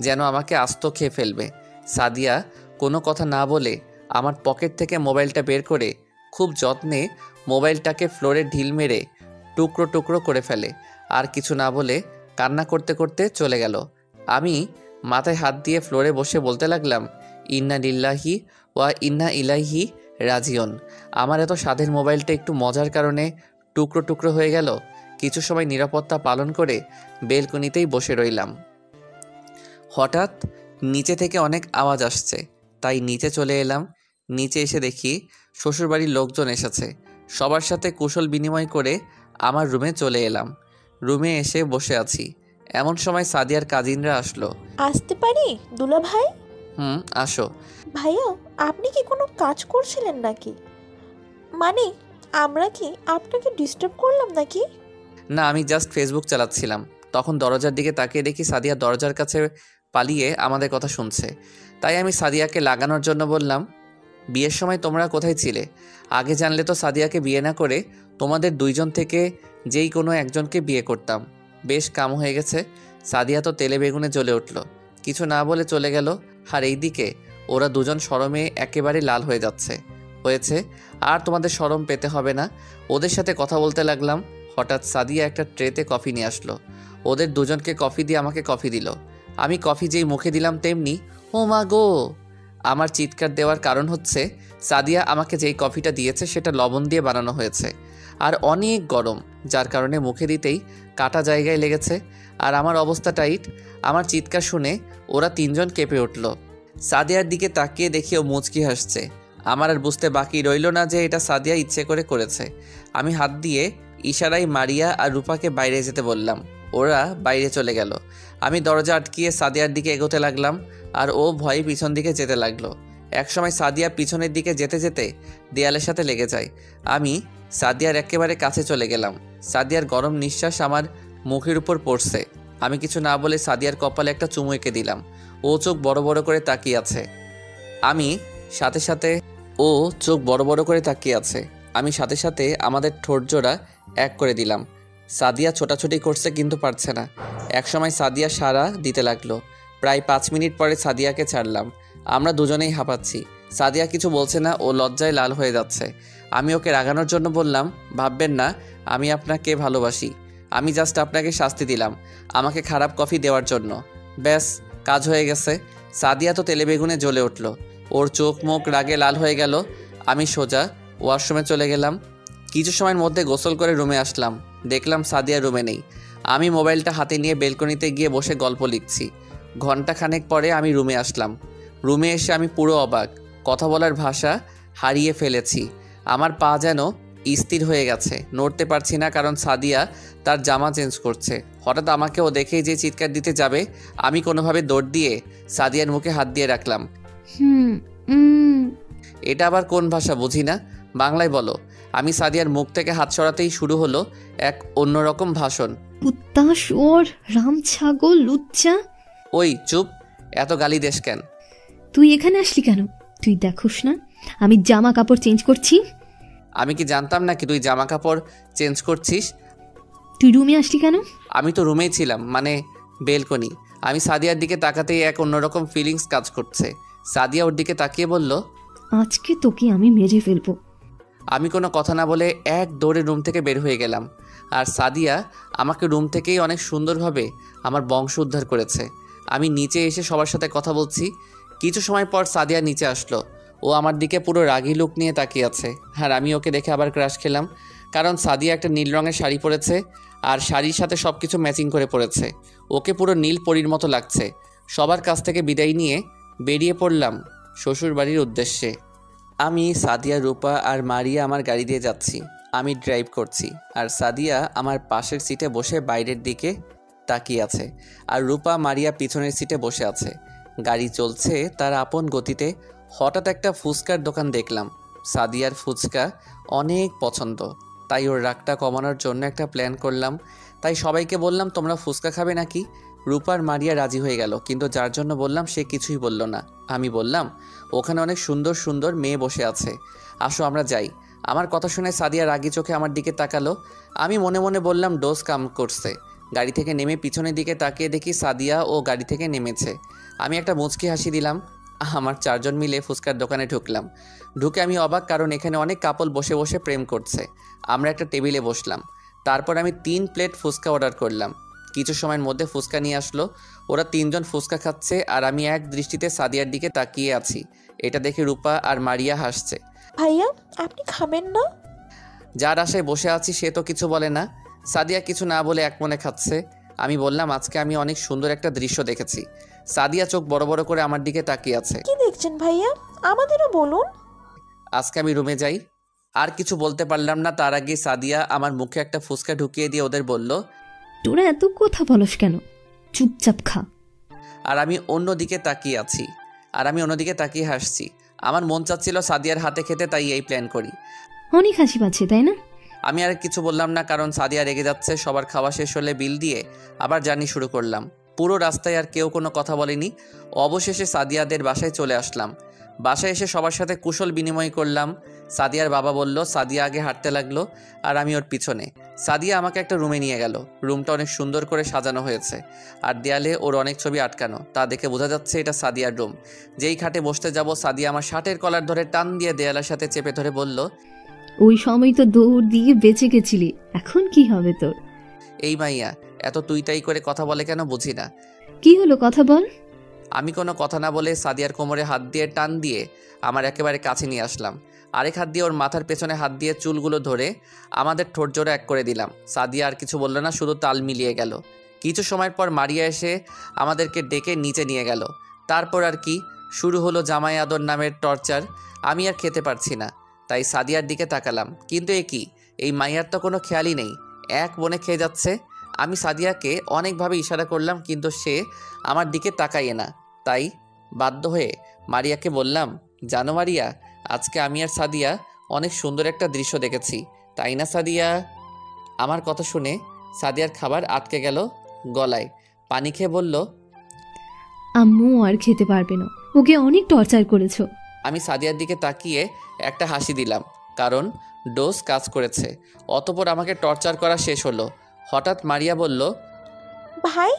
S1: যেন আমাকে আস্ত খেয়ে ফেলবে। সাদিয়া কোনো কথা না বলে আমার পকেট থেকে মোবাইলটা বের করে খুব যত্নে মোবাইলটাকে ফ্লোরে ঢিল মেরে টুকরো টুকরো করে ফেলে। আর কিছু না বলে কান্না করতে করতে চলে গেল। আমি মাথায় হাত দিয়ে ফ্লোরে বসে বলতে লাগলাম, ইন্না লিল্লাহি ওয়া ইন্না ইলাইহি রাজিউন। আমার এত স্বাদের মোবাইলটা একটু মজার কারণে টুকরো টুকরো হয়ে গেল। কিছু সময় নিরাপত্তা পালন করে বেলকনিতেই বসে রইলাম। হঠাৎ নিচে থেকে অনেক আওয়াজ আসছে, তাই নিচে চলে এলাম। নিচে এসে দেখি শ্বশুরবাড়ির লোকজন এসেছে। সবার সাথে কুশল বিনিময় করে আমার রুমে চলে এলাম। রুমে এসে বসে আছি, এমন সময় সাদিয়ার কাজিনরা আসলো।
S9: আসতে পারি দুলা ভাই?
S1: আসো।
S9: ভাইয়া, আপনি কি কোনো কাজ করছিলেন নাকি? মানে আমরা কি আপনাকে ডিস্টার্ব করলাম নাকি?
S1: না, আমি জাস্ট ফেসবুক চালাচ্ছিলাম। তখন দরজার দিকে তাকিয়ে দেখি সাদিয়া দরজার কাছে পালিয়ে আমাদের কথা শুনছে। তাই আমি সাদিয়াকে লাগানোর জন্য বললাম, বিয়ের সময় তোমরা কোথায় ছিলে? আগে জানলে তো সাদিয়াকে বিয়ে না করে তোমাদের দুইজন থেকে যেই কোনো একজনকে বিয়ে করতাম। বেশ কাম হয়ে গেছে। সাদিয়া তো তেলে বেগুনে জ্বলে উঠল, কিছু না বলে চলে গেল। আর এইদিকে ওরা দুজন শরমে একেবারে লাল হয়ে যাচ্ছে। হয়েছে, আর তোমাদের শরম পেতে হবে না। ওদের সাথে কথা বলতে লাগলাম। হঠাৎ সাদিয়া একটা ট্রেতে কফি নিয়ে আসলো। ওদের দুজনকে কফি দিয়ে আমাকে কফি দিল। আমি কফি যেই মুখে দিলাম তেমনি ও মা গো! আমার চিৎকার দেওয়ার কারণ হচ্ছে সাদিয়া আমাকে যেই কফিটা দিয়েছে সেটা লবণ দিয়ে বানানো হয়েছে আর অনেক গরম, যার কারণে মুখে দিতেই কাটা জায়গায় লেগেছে। আর আমার অবস্থা টাইট। আমার চিৎকার শুনে ওরা তিনজন কেঁপে উঠল। সাদিয়ার দিকে তাকিয়ে দেখি ও মুচকি হাসছে। আমার আর বুঝতে বাকি রইল না যে এটা সাদিয়া ইচ্ছে করে করেছে। আমি হাত দিয়ে ইশারায় মারিয়া আর রূপাকে বাইরে যেতে বললাম। ওরা বাইরে চলে গেল। আমি দরজা আটকিয়ে সাদিয়ার দিকে এগোতে লাগলাম আর ও ভয়ে পিছন দিকে যেতে লাগলো। একসময় সাদিয়া পিছনের দিকে যেতে যেতে দেয়ালের সাথে লেগে যায়। আমি সাদিয়ার একেবারে কাছে চলে গেলাম। সাদিয়ার গরম নিঃশ্বাস আমার মুখের উপর পড়ছে। আমি কিছু না বলে সাদিয়ার কপালে একটা চুমু এঁকে দিলাম। ও চোখ বড় বড় করে তাকিয়ে আছে। আমি সাথে সাথে আমাদের ঠোঁট জোড়া এক করে দিলাম। সাদিয়া ছোটাছুটি করছে কিন্তু পারছে না। একসময় সাদিয়া সাড়া দিতে লাগলো। প্রায় 5 মিনিট পরে সাদিয়াকে ছাড়লাম। আমরা দুজনেই হাঁপাচ্ছি। সাদিয়া কিছু বলছে না, ও লজ্জায় লাল হয়ে যাচ্ছে। আমি ওকে রাগানোর জন্য বললাম, ভাববেন না আমি আপনাকে ভালোবাসি। আমি জাস্ট আপনাকে শাস্তি দিলাম আমাকে খারাপ কফি দেওয়ার জন্য। ব্যাস, কাজ হয়ে গেছে। সাদিয়া তো তেলে বেগুনে জ্বলে উঠল। ওর চোখ মুখ রাগে লাল হয়ে গেল। আমি সোজা ওয়াশরুমে চলে গেলাম। কিছু সময়ের মধ্যে গোসল করে রুমে আসলাম। দেখলাম সাদিয়া রুমে নেই। আমি মোবাইলটা হাতে নিয়ে বেলকনিতে গিয়ে বসে গল্প লিখছি। ঘন্টাখানেক পরে আমি রুমে আসলাম। রুমে এসে আমি পুরো অবাক। কথা বলার ভাষা হারিয়ে ফেলেছি। আমার পা যেন স্থির হয়ে গেছে, নড়তে পারছি না, কারণ সাদিয়া তার জামা চেঞ্জ করছে। হঠাৎ আমাকেও দেখেই যে চিৎকার দিতে যাবে, আমি কোনোভাবে দৌড় দিয়ে সাদিয়ার মুখে হাত দিয়ে রাখলাম। এটা আবার কোন ভাষা বুঝি না, বাংলায় বলো। আমি সাদিয়ার মুখ থেকে হাত সরাতেই শুরু হলো এক অন্যরকম ভাষণ।
S3: কুত্তা, শুয়োর, রাম ছাগল, লুচ্চা।
S1: ওই চুপ, এত গালি দেশ কেন?
S3: তুই এখানে আসলি কেন? তুই দেখোস না আমি জামা কাপড় চেঞ্জ করছি?
S1: আমি কি জানতাম নাকি তুই জামা কাপড় চেঞ্জ করছিস?
S3: তুই রুমে আসলি কেন?
S1: আমি তো রুমেই ছিলাম, মানে বেলকনি। আমি সাদিয়ার দিকে তাকাতেই এক অন্যরকম ফিলিংস কাজ করছে। সাদিয়া ওর দিকে তাকিয়ে বলল,
S3: আজকে তোকে আমি মেরে ফেলবো।
S1: আমি কোনো কথা না বলে এক দৌড়ে রুম থেকে বের হয়ে গেলাম। আর সাদিয়া আমাকে রুম থেকেই অনেক সুন্দরভাবে আমার বংশ উদ্ধার করেছে। আমি নিচে এসে সবার সাথে কথা বলছি। কিছু সময় পর সাদিয়া নিচে আসলো। ও আমার দিকে পুরো রাগী লুক নিয়ে তাকিয়ে আছে। আর আমি ওকে দেখে আবার ক্রাশ খেলাম, কারণ সাদিয়া একটা নীল রঙের শাড়ি পরেছে আর শাড়ির সাথে সব কিছু ম্যাচিং করে পরেছে। ওকে পুরো নীল পরীর মতো লাগছে। সবার কাছ থেকে বিদায় নিয়ে বেরিয়ে পড়লাম শ্বশুর বাড়ির উদ্দেশ্যে। আমি, সাদিয়া, রূপা আর মারিয়া আমার গাড়ি দিয়ে যাচ্ছি। আমি ড্রাইভ করছি আর সাদিয়া আমার পাশের সিটে বসে বাইরের দিকে তাকিয়ে আছে আর রূপা, মারিয়া পিছনের সিটে বসে আছে। গাড়ি চলছে তার আপন গতিতে। হঠাৎ একটা ফুচকার দোকান দেখলাম। সাদিয়ার ফুচকা অনেক পছন্দ, তাই ওর রাগটা কমানোর জন্য একটা প্ল্যান করলাম। তাই সবাইকে বললাম, তোমরা ফুচকা খাবে নাকি? রূপার মারিয়া রাজি হয়ে গেল, কিন্তু যার জন্য বললাম সে কিছুই বলল না। আমি বললাম, ওখানে অনেক সুন্দর সুন্দর মেয়ে বসে আছে, আসো আমরা যাই। আমার কথা শুনে সাদিয়া রাগী চোখে আমার দিকে তাকালো। আমি মনে মনে বললাম ডোজ কাম করছে। গাড়ি থেকে নেমে পিছনের দিকে তাকিয়ে দেখি সাদিয়া ও গাড়ি থেকে নেমেছে। আমি একটা মুচকি হাসি দিলাম। আমার 4 জন মিলে ফুচকার দোকানে ঢুকলাম। ঢুকে আমি অবাক, কারণ এখানে অনেক কাপল বসে বসে প্রেম করছে। আমরা একটা টেবিলে বসলাম। তারপর আমি 3 প্লেট ফুচকা অর্ডার করলাম। কিছু সময়ের মধ্যে ফুচকা নিয়ে আসলো। ওরা 3 জন ফুচকা খাচ্ছে আর আমি এক দৃষ্টিতে সাদিয়ার দিকে তাকিয়ে আছি। এটা দেখে রূপা আর মারিয়া হাসছে।
S9: ভাইয়া আপনি খাবেন না?
S1: যার আশায় বসে আছি সে তো কিছু বলে না। সাদিয়া কিছু না বলে এক মনে খাচ্ছে। আমি বললাম, আজকে আমি অনেক সুন্দর একটা দৃশ্য দেখেছি। সাদিয়া চোখ বড় বড় করে আমার দিকে তাকিয়ে আছে।
S9: কি দেখছেন ভাইয়া? আমাদেরও বলুন।
S1: আজকে আমি রুমে যাই। আর কিছু বলতে পারলাম না, তার আগে সাদিয়া আমার মুখে একটা ফুচকা ঢুকিয়ে দিয়ে ওদের বলল,
S3: তোরা এত কথা বলস কেন? চুপচাপ খা।
S1: আর আমি অন্যদিকে তাকিয়ে হাসছি। আমার মন চাচ্ছিল সাদিয়ার হাতে খেতে, তাই এই প্ল্যান করি।
S3: অনেক হাসি পাচ্ছে তাই না?
S1: আমি আর কিছু বললাম না, কারণ সাদিয়া রেগে যাচ্ছে। সবার খাওয়া শেষ হলে বিল দিয়ে আবার জার্নি শুরু করলাম। পুরো রাস্তায় আর কেউ কোনো কথা বলেনি। অবশেষে সাদিয়াদের বাসায় চলে আসলাম। বাসায় এসে সবার সাথে কুশল বিনিময় করলাম। সাদিয়ার বাবা বলল, সাদিয়া আগে হাঁটতে লাগলো আর আমি ওর পিছনে। সাদিয়া আমাকে একটা রুমে নিয়ে গেল। রুমটা অনেক সুন্দর করে সাজানো হয়েছে আর দেয়ালে ওর অনেক ছবি আটকানো। তা দেখে বোঝা যাচ্ছে এটা সাদিয়ার রুম। যেই খাটে বসতে যাব, সাদিয়া আমার শার্টের কলার ধরে টান দিয়ে দেয়ালের সাথে চেপে ধরে বলল,
S3: ওই সময় তো দৌড় দিয়ে বেঁচে গেছিলি, এখন কি হবে তোর?
S1: এই মাইয়া এত তুইটাই করে কথা বলে কেন বুঝি না।
S3: কি হলো, কথা বল।
S1: আমি কোনো কথা না বলে সাদিয়ার কোমরে হাত দিয়ে টান দিয়ে আমার একেবারে কাছে নিয়ে আসলাম। আরেক হাত দিয়ে ওর মাথার পেছনে হাত দিয়ে চুলগুলো ধরে আমাদের ঠোঁট জোড়া এক করে দিলাম। সাদিয়া আর কিছু বলল না, শুধু তাল মিলিয়ে গেল। কিছু সময় পর মারিয়া এসে আমাদেরকে ডেকে নিচে নিয়ে গেল। তারপর আর কি শুরু হলো জামাই আদর নামের টর্চার। আমি আর খেতে পারছি না, তাই সাদিয়ার দিকে তাকালাম। কিন্তু এই মাইয়ার তো কোনো খেয়ালই নেই, এক মনে খেয়ে যাচ্ছে। আমি সাদিয়াকে অনেকভাবে ইশারা করলাম, কিন্তু সে আমার দিকে তাকাইয়ে না। তাই বাধ্য হয়ে মারিয়াকে বললাম, জানো মারিয়া, আজকে আমি আর সাদিয়া অনেক সুন্দর একটা দৃশ্য দেখেছি, তাই না সাদিয়া? আমার কথা শুনে সাদিয়ার খাবার আটকে গেল গলায়। পানি খেয়ে বলল,
S3: আম্মু আর খেতে পারবে না, ওকে অনেক টর্চার করেছো।
S1: আমি সাদিয়ার দিকে তাকিয়ে একটা হাসি দিলাম, কারণ ডোজ কাজ করেছে। অতঃপর আমাকে টর্চার করা শেষ হলো। হঠাৎ মারিয়া বলল,
S9: ভাই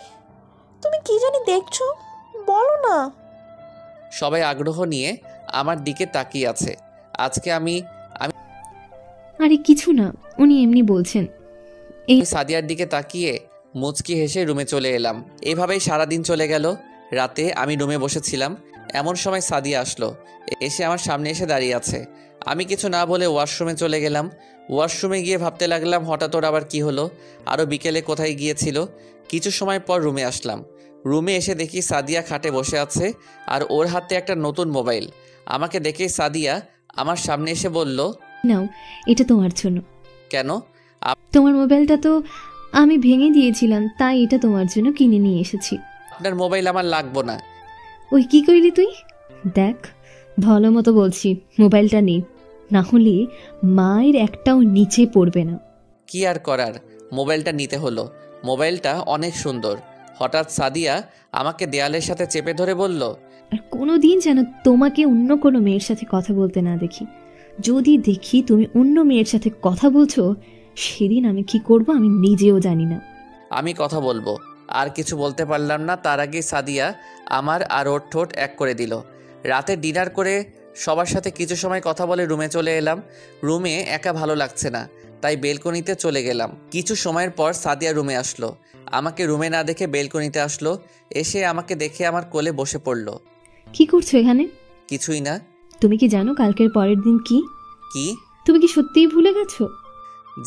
S9: তুমি কি জানি দেখছো, বলো না।
S1: সবাই আগ্রহ নিয়ে আমার দিকে তাকিয়ে আছে। আজকে আমি
S3: আরে কিছু না, উনি এমনি বলছেন।
S1: সাদিয়ার দিকে তাকিয়ে মুচকি হেসে রুমে চলে এলাম। এভাবেই সারাদিন চলে গেল। রাতে আমি রুমে বসেছিলাম, এমন সময় সাদিয়া আসলো। এসে আমার সামনে এসে দাঁড়িয়ে আছে। আমি কিছু না বলে ওয়াশরুমে চলে গেলাম। ওয়াশরুমে গিয়ে ভাবতে লাগলাম, হঠাৎ ওর আবার কি হলো, আরও বিকেলে কোথায় গিয়েছিল। কিছু সময় পর রুমে আসলাম। রুমে এসে দেখি সাদিয়া খাটে বসে আছে আর ওর হাতে একটা নতুন মোবাইল। আমাকে দেখে সাদিয়া আমার সামনে এসে বলল,
S3: নাও, এটা তোমার জন্য।
S1: কেন?
S3: তোমার মোবাইলটা তো আমি ভেঙে দিয়েছিলাম, তাই এটা তোমার জন্য কিনে নিয়ে এসেছি।
S1: আপনার মোবাইল আমার লাগবো না।
S3: ওই কি করলি তুই? দেখ, ভালো মতো বলছি, মোবাইলটা নে, না হলে মায়ের একটাও নিচে পড়বে না।
S1: কি আর করার, মোবাইলটা নিতে হলো। মোবাইলটা অনেক সুন্দর। হঠাৎ সাদিয়া আমাকে দেয়ালের সাথে চেপে ধরে বলল,
S3: আর কোনো দিন যেন তোমাকে অন্য কোনো মেয়ের সাথে কথা বলতে না দেখি। যদি দেখি তুমি অন্য মেয়ের সাথে কথা বলছো, সেদিন আমি কি করব আমি নিজেও জানি না।
S1: আমি কথা বলবো। আর কিছু বলতে পারলাম না, তার আগে সাদিয়া আমার আর ওর ঠোঁট এক করে দিল। রাতে ডিনার করে সবার সাথে কিছু সময় কথা বলে রুমে চলে এলাম। রুমে একা ভালো লাগছে না, তাই বেলকনিতে চলে গেলাম। কিছু সময়ের পর সাদিয়া রুমে আসলো। আমাকে রুমে না দেখে বেলকনিতে আসলো। এসে আমাকে দেখে আমার কোলে বসে পড়লো।
S3: কি করছো এখানে?
S1: কিছুই না।
S3: তুমি কি জানো কালকের পরের দিন কি?
S1: কি?
S3: তুমি কি সত্যিই ভুলে গেছো?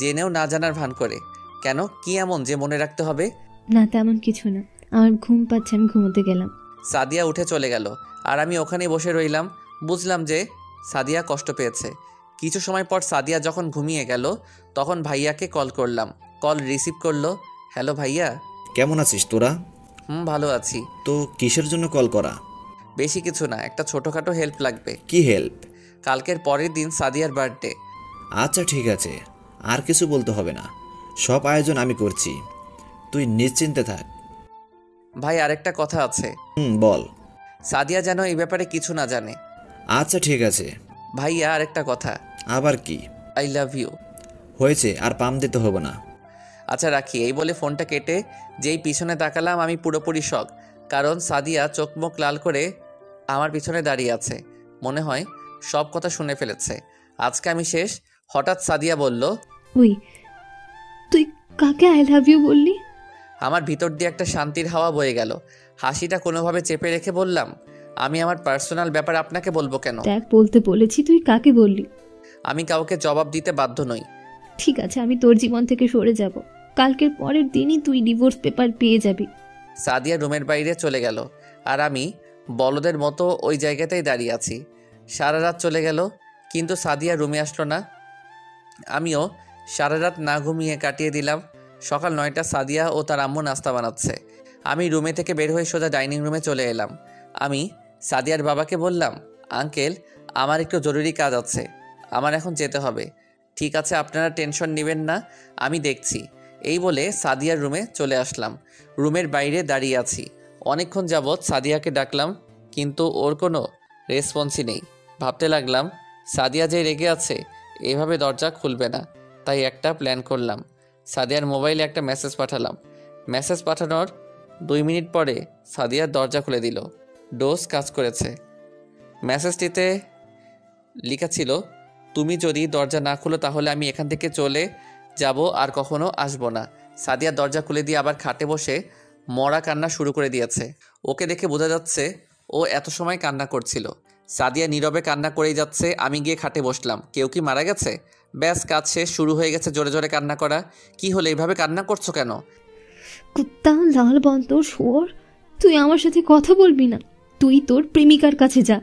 S1: জেনেও না জানার ভান করে। কেন, কি এমন যে মনে রাখতে হবে?
S3: না, তেমন কিছু না, আমার ঘুম পাচ্ছে, আমি ঘুমোতে গেলাম।
S1: সাদিয়া উঠে চলে গেল আর আমি ওখানেই বসে রইলাম। বুঝলাম যে সাদিয়া কষ্ট পেয়েছে। কিছু সময় পর সাদিয়া যখন ঘুমিয়ে গেল, তখন ভাইয়াকে কল করলাম। কল রিসিভ করলো। হ্যালো ভাইয়া।
S8: কেমন আছিস তোরা?
S1: ভালো আছি।
S8: তো কিসের জন্য কল করা?
S1: বেশি কিছু না, একটা ছোটোখাটো হেল্প লাগবে।
S8: কি হেল্প?
S1: কালকের পরের দিন সাদিয়ার বার্থডে।
S8: আচ্ছা ঠিক আছে, আর কিছু বলতে হবে না, সব আয়োজন আমি করছি, তুই নিশ্চিন্তে থাক।
S1: ভাই আরেকটা কথা আছে।
S8: বল।
S1: সাদিয়া যেন এই ব্যাপারে কিছু না জানে।
S8: আচ্ছা ঠিক আছে।
S1: ভাইয়া আরেকটা কথা।
S8: আবার কি?
S1: I love you.
S8: হয়েছে, আর পাম দিতে হবে না।
S1: আচ্ছা রাখি, এই বলে ফোনটা কেটে যেই পিছনে তাকালাম আমি পুরোপুরি শক, কারণ সাদিয়া চোখ মুখ লাল করে আমার পিছনে দাঁড়িয়ে আছে। মনে হয় সব কথা শুনে ফেলেছে। আজকে আমি শেষ। হঠাৎ সাদিয়া বলল,
S3: ওই তুই কাকে আই লাভ ইউ বললি?
S1: আমার ভিতর দিয়ে একটা শান্তির হাওয়া বয়ে গেল। হাসিটা কোনোভাবে চেপে রেখে বললাম, আমি আমার পার্সোনাল ব্যাপার আপনাকে বলবো কেন?
S3: দেখ, বলতে বলেছি, তুই কাকে বললি?
S1: আমি কাউকে জবাব দিতে বাধ্য নই।
S3: ঠিক আছে, আমি তোর জীবন থেকে সরে যাব। কালকের পরের দিনই তুই ডিভোর্স পেপার পেয়ে যাবি।
S1: সাদিয়া রুমের বাইরে চলে গেল, আর আমি বলদের মতো ওই জায়গাতেই দাঁড়িয়ে আছি। সারা রাত চলে গেল, কিন্তু সাদিয়া রুমে আসলো না। আমিও সারা রাত না ঘুমিয়ে কাটিয়ে দিলাম। সকাল 9টা সাদিয়া ও তার আম্মু নাস্তা বানাচ্ছে। আমি রুমে থেকে বের হয়ে সোজা ডাইনিং রুমে চলে এলাম। আমি সাদিয়ার বাবাকে বললাম, আঙ্কেল, আমার একটু জরুরি কাজ আছে, আমার এখন যেতে হবে। ঠিক আছে, আপনারা টেনশন নেবেন না, আমি দেখছি। এই বলে সাদিয়ার রুমে চলে আসলাম। রুমের বাইরে দাঁড়িয়ে আছি। অনেকক্ষণ যাবৎ সাদিয়াকে ডাকলাম, কিন্তু ওর কোনো রেসপন্সই নেই। ভাবতে লাগলাম, সাদিয়া যে রেগে আছে, এভাবে দরজা খুলবে না। তাই একটা প্ল্যান করলাম। সাদিয়ার মোবাইলে একটা মেসেজ পাঠালাম। মেসেজ পাঠানোর 2 মিনিট পরে সাদিয়ার দরজা খুলে দিল। ডোজ কাজ করেছে। মেসেজটিতে লেখা ছিল, তুমি যদি দরজা না খুলো তাহলে আমি এখান থেকে চলে যাব, আর কখনো আসবো না। সাদিয়া দরজা খুলে দিয়ে আবার খাটে বসে মরা কান্না শুরু করে দিয়েছে। ওকে দেখে বোঝা যাচ্ছে ও এত সময় কান্না করছিল। সাদিয়া নীরবে কান্না করেই যাচ্ছে। আমি গিয়ে খাটে বসলাম। কেউ কি মারা গেছে? ব্যাস, কাজ শেষ। শুরু হয়ে গেছে জোরে জোরে কান্না করা। কি হলো, এইভাবে কান্না করছো কেন?
S3: কুত্তা, লাল বন্তর, শুয়োর, তুই আমার সাথে কথা বলবি না? তুই তোর প্রেমিকার কাছে যা।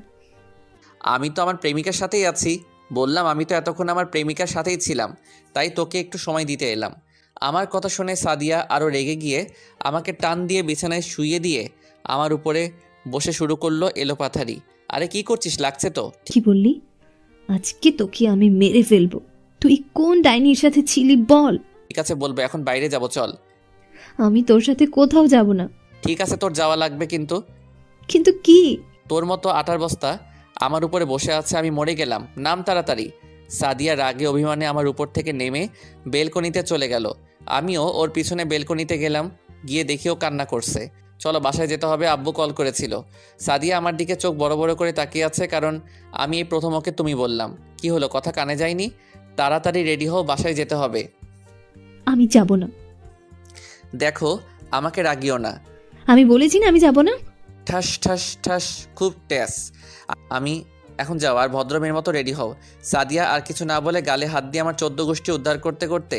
S1: আমি তো আমার প্রেমিকার সাথেই আছি। বললাম, আমি তো এতক্ষণ আমার প্রেমিকার সাথেই ছিলাম, তাই তোকে একটু সময় দিতে এলাম। আমার কথা শুনে সাদিয়া আরও রেগে গিয়ে আমাকে টান দিয়ে বিছানায় শুইয়ে দিয়ে আমার উপরে বসে শুরু করলো এলোপাথারি। আরে কি করছিস, লাগছে তো?
S3: কি বললি? আজকে তোকে আমি মেরে ফেলবো। তুই কোন ডাইনির সাথে ছিলি বল?
S1: ঠিক আছে বলবো, এখন বাইরে যাব, চল।
S3: আমি তোর সাথে কোথাও যাব না।
S1: ঠিক আছে, তোর যাওয়া লাগবে, কিন্তু
S3: কিন্তু কি?
S1: তোর মতো আটার বস্তা আমার উপরে বসে আছে, আমি মরে গেলাম, নাম তাড়াতাড়ি। সাদিয়া রাগে অভিমানে আমার উপর থেকে নেমে বেলকনিতে চলে গেল। আমিও ওর পিছনে বেলকনিতে গেলাম। গিয়ে দেখিও কান্না করছে। চলো বাসায় যেতে হবে, আব্বু কল করেছিল। সাদিয়া আমার দিকে চোখ বড় বড় করে তাকিয়ে আছে, কারণ আমি এই প্রথম ওকে তুমি বললাম। কি হলো, কথা কানে যায়নি? তাড়াতাড়ি রেডি হও, বাসায় যেতে হবে।
S3: আমি যাব না।
S1: দেখো, আমাকে রাগিও না।
S3: আমি বলেছি না আমি যাব না।
S1: ঠাস ঠাস ঠাস, খুব ট্যাস। আমি এখন যাও, আর ভদ্রমের মতো রেডি হও। সাদিয়া আর কিছু না বলে গালে হাত দিয়ে আমার 14 গোষ্ঠী উদ্ধার করতে করতে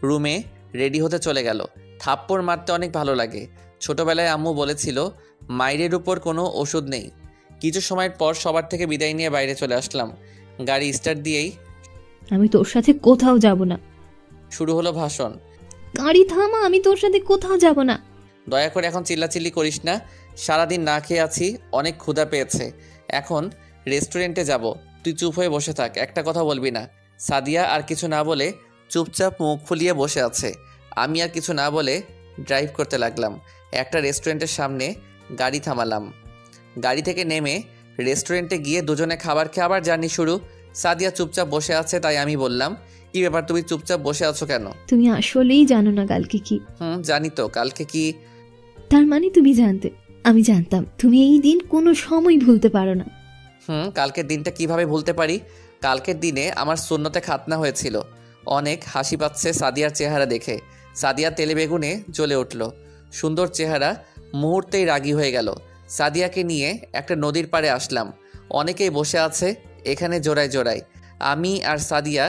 S1: রুমে রেডি হতে চলে গেল। থাপ্পড় মারতে অনেক ভালো লাগে। ছোটবেলায় আম্মু বলেছিল, মায়ের উপর কোনো ওষুধ নেই। কিছু সময়ের পর সবার থেকে বিদায় নিয়ে বাইরে চলে আসলাম। গাড়ি স্টার্ট দিয়েই
S3: আমি তোর সাথে কোথাও যাব না।
S1: শুরু হলো ভাষণ।
S3: গাড়ি থামা, আমি তোর সাথে কোথাও যাব না।
S1: দয়া করে এখন চিল্লাচিল্লি করিস না। সারাদিন না খেয়ে আছি, অনেক ক্ষুধা পেয়েছে। এখন রেস্টুরেন্টে যাব, তুই চুপ হয়ে বসে থাক, একটা কথা বলবি না। সাদিয়া আর কিছু না বলে চুপচাপ মুখ ফুলিয়ে বসে আছে। আমি আর কিছু না বলে ড্রাইভ করতে লাগলাম। একটা রেস্টুরেন্টের সামনে গাড়ি থামালাম। গাড়ি থেকে নেমে রেস্টুরেন্টে গিয়ে দুজনে খাবার খেয়ে আবার জার্নি শুরু। সাদিয়া চুপচাপ বসে আছে, তাই আমি বললাম, কি ব্যাপার, তুমি চুপচাপ বসে আছো কেন?
S3: তুমি আসলেই জানো না কালকে কি?
S1: জানি তো, কালকে কি?
S3: তার মানে তুমি জানতে? আমি জানতাম তুমি এই দিন কোনো সময় ভুলতে পারো না।
S1: কালকের দিনটা কিভাবে ভুলতে পারি? কালকের দিনে আমার সুন্নতে খাতনা হয়েছিল। অনেক হাসি পাচ্ছে সাদিয়ার চেহারা দেখে। সাদিয়া তেলে বেগুনে জ্বলে উঠল। সুন্দর চেহারা মুহূর্তেই রাগী হয়ে গেল। সাদিয়াকে নিয়ে একটা নদীর পাড়ে আসলাম। অনেকেই বসে আছে এখানে জোড়ায় জোড়ায়। আমি আর সাদিয়া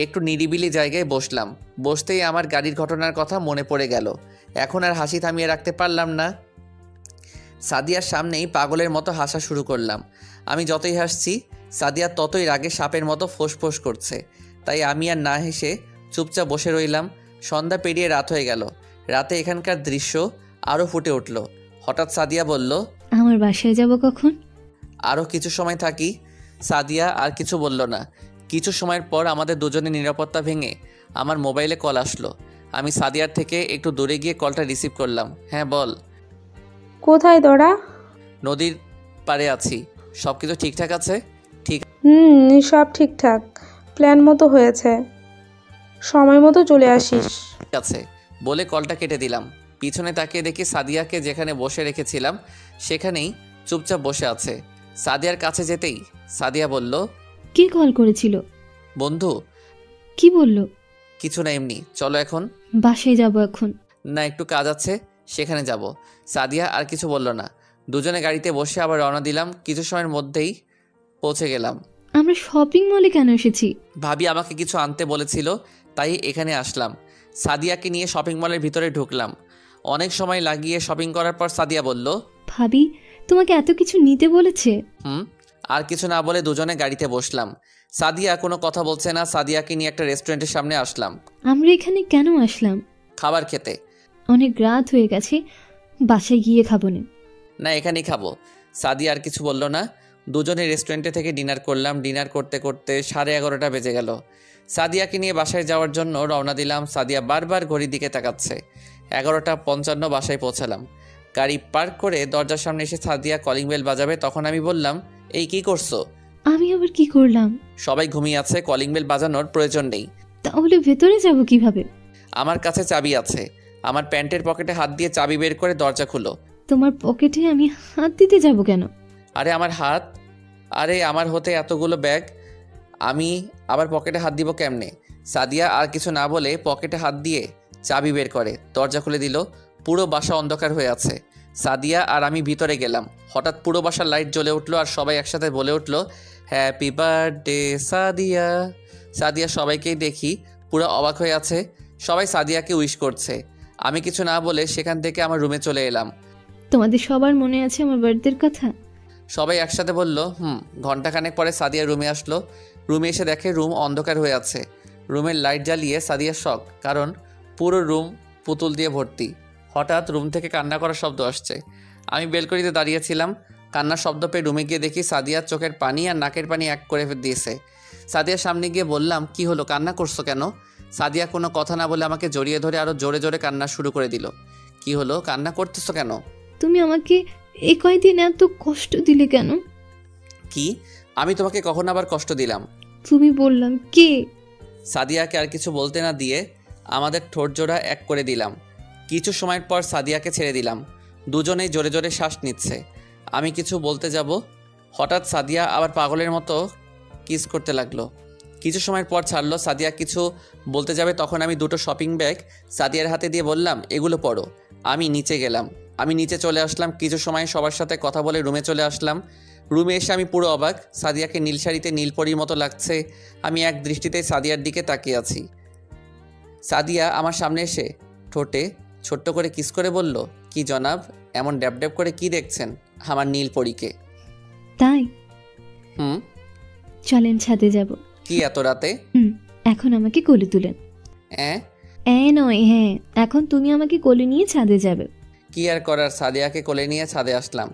S1: একটু নিরিবিলি জায়গায় বসলাম। বসতেই আমার গাড়ির ঘটনার কথা মনে পড়ে গেল। এখন আর হাসি থামিয়ে রাখতে পারলাম না। সাদিয়ার সামনেই পাগলের মতো হাসা শুরু করলাম। আমি যতই হাসছি, সাদিয়া ততই রাগে সাপের মতো ফোঁস করছে। তাই আমি আর না হেসে চুপচাপ বসে রইলাম। সন্ধ্যা পেরিয়ে রাত হয়ে গেল। রাতে এখানকার দৃশ্য আরও ফুটে উঠল। হঠাৎ সাদিয়া বলল,
S3: আমার বাসায় যাব কখন?
S1: আরও কিছু সময় থাকি। সাদিয়া আর কিছু বলল না। কিছু সময়ের পর আমাদের দুজনের নিরাপত্তা ভেঙে আমার মোবাইলে কল আসলো। আমি সাদিয়ার থেকে একটু দূরে গিয়ে কলটা রিসিভ করলাম। হ্যাঁ বল।
S4: কোথায় তোরা?
S1: নদীর পাড়ে আছি। সব কিছু ঠিকঠাক আছে?
S4: সব ঠিকঠাক। প্ল্যান মতো হয়েছে, সময় মতো চলে আসিস।
S1: ঠিক আছে বলে কলটা কেটে দিলাম। পিছনে তাকিয়ে দেখি সাদিয়াকে যেখানে বসে রেখেছিলাম সেখানেই চুপচাপ বসে আছে। সাদিয়ার কাছে যেতেই সাদিয়া বলল,
S3: কে কল করেছিল?
S1: বন্ধু।
S3: কি বলল?
S1: কিছু না, এমনি। চলো এখন।
S3: বাসায় যাব এখন।
S1: না, একটু কাজ আছে, সেখানে যাব। সাদিয়া আর কিছু বলল না। দুজনে গাড়িতে বসে আবার রওনা দিলাম। কিছু সময়ের মধ্যেই পৌঁছে গেলাম।
S3: আমরা শপিং মলে কেন এসেছি?
S1: ভাবি আমাকে কিছু আনতে বলেছিল, তাই এখানে আসলাম। সাদিয়াকে নিয়ে শপিং মলের ভিতরে ঢুকলাম। অনেক সময় লাগিয়ে শপিং করার পর সাদিয়া বলল,
S3: ভাবি তোমাকে এত কিছু নিতে বলেছে?
S1: আর কিছু না বলে দুজনে গাড়িতে বসলাম। সাদিয়া কোনো কথা বলছে না। সাদিয়াকে নিয়ে একটা রেস্টুরেন্টের সামনে আসলাম
S3: আমরা এখানে কেন আসলাম?
S1: খাবার খেতে।
S3: অনেক রাত হয়ে গেছে, বাসায় গিয়ে খাবো না।
S1: না, এখানেই খাবো। সাদিয়া আর কিছু বলল না। দুজনে রেস্টুরেন্টে থেকে ডিনার করলাম। ডিনার করতে করতে 11:30 বেজে গেল। সাদিয়াকে নিয়ে বাসায় যাওয়ার জন্য রওনা দিলাম। সাদিয়া বারবার ঘড়ির দিকে তাকাচ্ছে। 11:55 বাসায় পৌঁছালাম। গাড়ি পার্ক করে দরজার সামনে এসে সাদিয়া কলিং বেল বাজাবে, তখন আমি বললাম, এই কি করছো?
S3: আমি আবার কি করলাম?
S1: সবাই ঘুমিয়ে আছে, কলিং বেল বাজানোর প্রয়োজন নেই।
S3: তাহলে ভেতরে যাব কিভাবে?
S1: আমার কাছে চাবি আছে। আমার প্যান্টের পকেটে হাত দিয়ে চাবি বের করে দরজা খুলো।
S3: তোমার পকেটে আমি হাত দিতে যাব কেন?
S1: আরে আমার হাত, আরে আমার হতে এতগুলো ব্যাগ, আমি আবার পকেটে হাত দিব কেমনে? সাদিয়া আর কিছু না বলে পকেটে হাত দিয়ে চাবি বের করে দরজা খুলে দিল। পুরো বাসা অন্ধকার হয়ে আছে। সাদিয়া আর আমি ভিতরে গেলাম। হঠাৎ পুরো বাসার লাইট জ্বলে উঠলো আর সবাই একসাথে বলে উঠলো, হ্যাপি বার্থডে সাদিয়া। সাদিয়া সবাইকেই দেখি পুরো অবাক হয়ে আছে। সবাই সাদিয়াকে উইশ করছে। আমি কিছু না বলে সেখান থেকে আমার রুমে চলে এলাম।
S3: তোমাদের সবার মনে আছে আমার বার্থডের কথা?
S1: সবাই একসাথে বলল ঘন্টাখানেক পরে সাদিয়া রুমে আসলো। রুমে এসে দেখে রুম অন্ধকার হয়ে আছে। রুমের লাইট জ্বালিয়ে সাদিয়া শক, কারণ পুরো রুম পুতুল দিয়ে ভর্তি। হঠাৎ রুম থেকে কান্না করার শব্দ আসছে। আমি বেলকনিতে দাঁড়িয়েছিলাম। কান্নার শব্দ পেয়ে রুমে গিয়ে দেখি সাদিয়ার চোখের পানি আর নাকের পানি এক করে দিয়েছে। সাদিয়ার সামনে গিয়ে বললাম, কি হলো, কান্না করছো কেন? সাদিয়া কোনো কথা না বলে আমাকে জড়িয়ে ধরে আরও জোরে জোরে কান্না শুরু করে দিল। কি হলো, কান্না করতেছো কেন?
S3: তুমি আমাকে এই কয়দিন এত কষ্ট দিলে কেন?
S1: কি, আমি তোমাকে কখন আবার কষ্ট দিলাম?
S3: তুমি বললাম কে?
S1: সাদিয়াকে আর কিছু বলতে না দিয়ে আমাদের ঠোঁট জোড়া এক করে দিলাম। কিছু সময়ের পর সাদিয়াকে ছেড়ে দিলাম। দুজনেই জোরে জোরে শ্বাস নিচ্ছে। আমি কিছু বলতে যাব, হঠাৎ সাদিয়া আবার পাগলের মতো কিস করতে লাগলো। কিছু সময়ের পর ছাড়লো। সাদিয়া কিছু বলতে যাবে, তখন আমি দুটো শপিং ব্যাগ সাদিয়ার হাতে দিয়ে বললাম, এগুলো পড়ো। আমি নিচে গেলাম। আমি নিচে চলে আসলাম। কিছু সময় সবার সাথে কথা বলে রুমে চলে আসলাম। রুমে এসে আমি পুরো অবাক। সাদিয়াকে নীল শাড়িতে নীলপরির মতো লাগছে। আমি এক দৃষ্টিতে সাদিয়ার দিকে তাকিয়ে আছি। সাদিয়া আমার সামনে এসে ঠোঁটে ছোট্ট করে কিস করে বলল, কি জনাব, এমন ড্যাব ড্যাব করে কি দেখছেন আমার নীলপরিকে?
S3: তাই? চলেন ছাদে যাব।
S1: কি এত রাতে?
S3: এখন আমাকে কোলে তুলেন। নয়, হ্যাঁ, এখন তুমি আমাকে কোলে নিয়ে ছাদে যাবে।
S1: কি আর করার, সাদিয়াকে কোলে নিয়ে ছাদে আসলাম।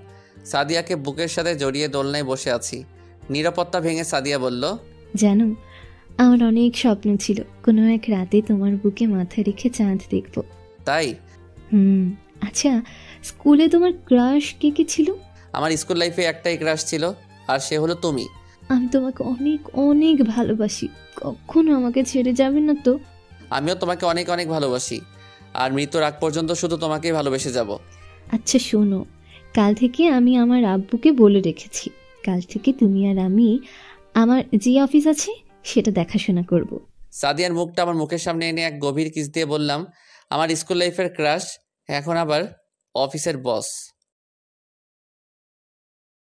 S1: সাদিয়াকে বুকের সাথে জড়িয়ে দোলনায় বসে আছি। নিরাপত্তা ভেঙে সাদিয়া বলল,
S3: জানো, আমার অনেক স্বপ্ন ছিল কোনো এক রাতে তোমার বুকে মাথা রেখে চাঁদ দেখব।
S1: তাই?
S3: আচ্ছা, স্কুলে তোমার ক্রাশ কে কে ছিল?
S1: আমার স্কুল লাইফে একটাই ক্রাশ ছিল, আর সে হলো তুমি।
S3: আমি তোমাকে অনেক অনেক ভালোবাসি। কখনো আমাকে ছেড়ে যাবে না তো?
S1: আমিও তোমাকে অনেক অনেক ভালোবাসি, আর মৃত্যুর আগ পর্যন্ত শুধু তোমাকেই ভালোবেসে যাব।
S3: আচ্ছা শোনো, কাল থেকে আমি আমার আব্বুকে বলে রেখেছি, কাল থেকে তুমি আর আমি আমার যে অফিস আছে সেটা দেখাশোনা করব।
S1: সাদিয়ার মুখটা আমার মুখের সামনে এনে এক গভীর কিস দিয়ে বললাম, আমার স্কুল লাইফের ক্রাশ এখন আবার অফিসের বস।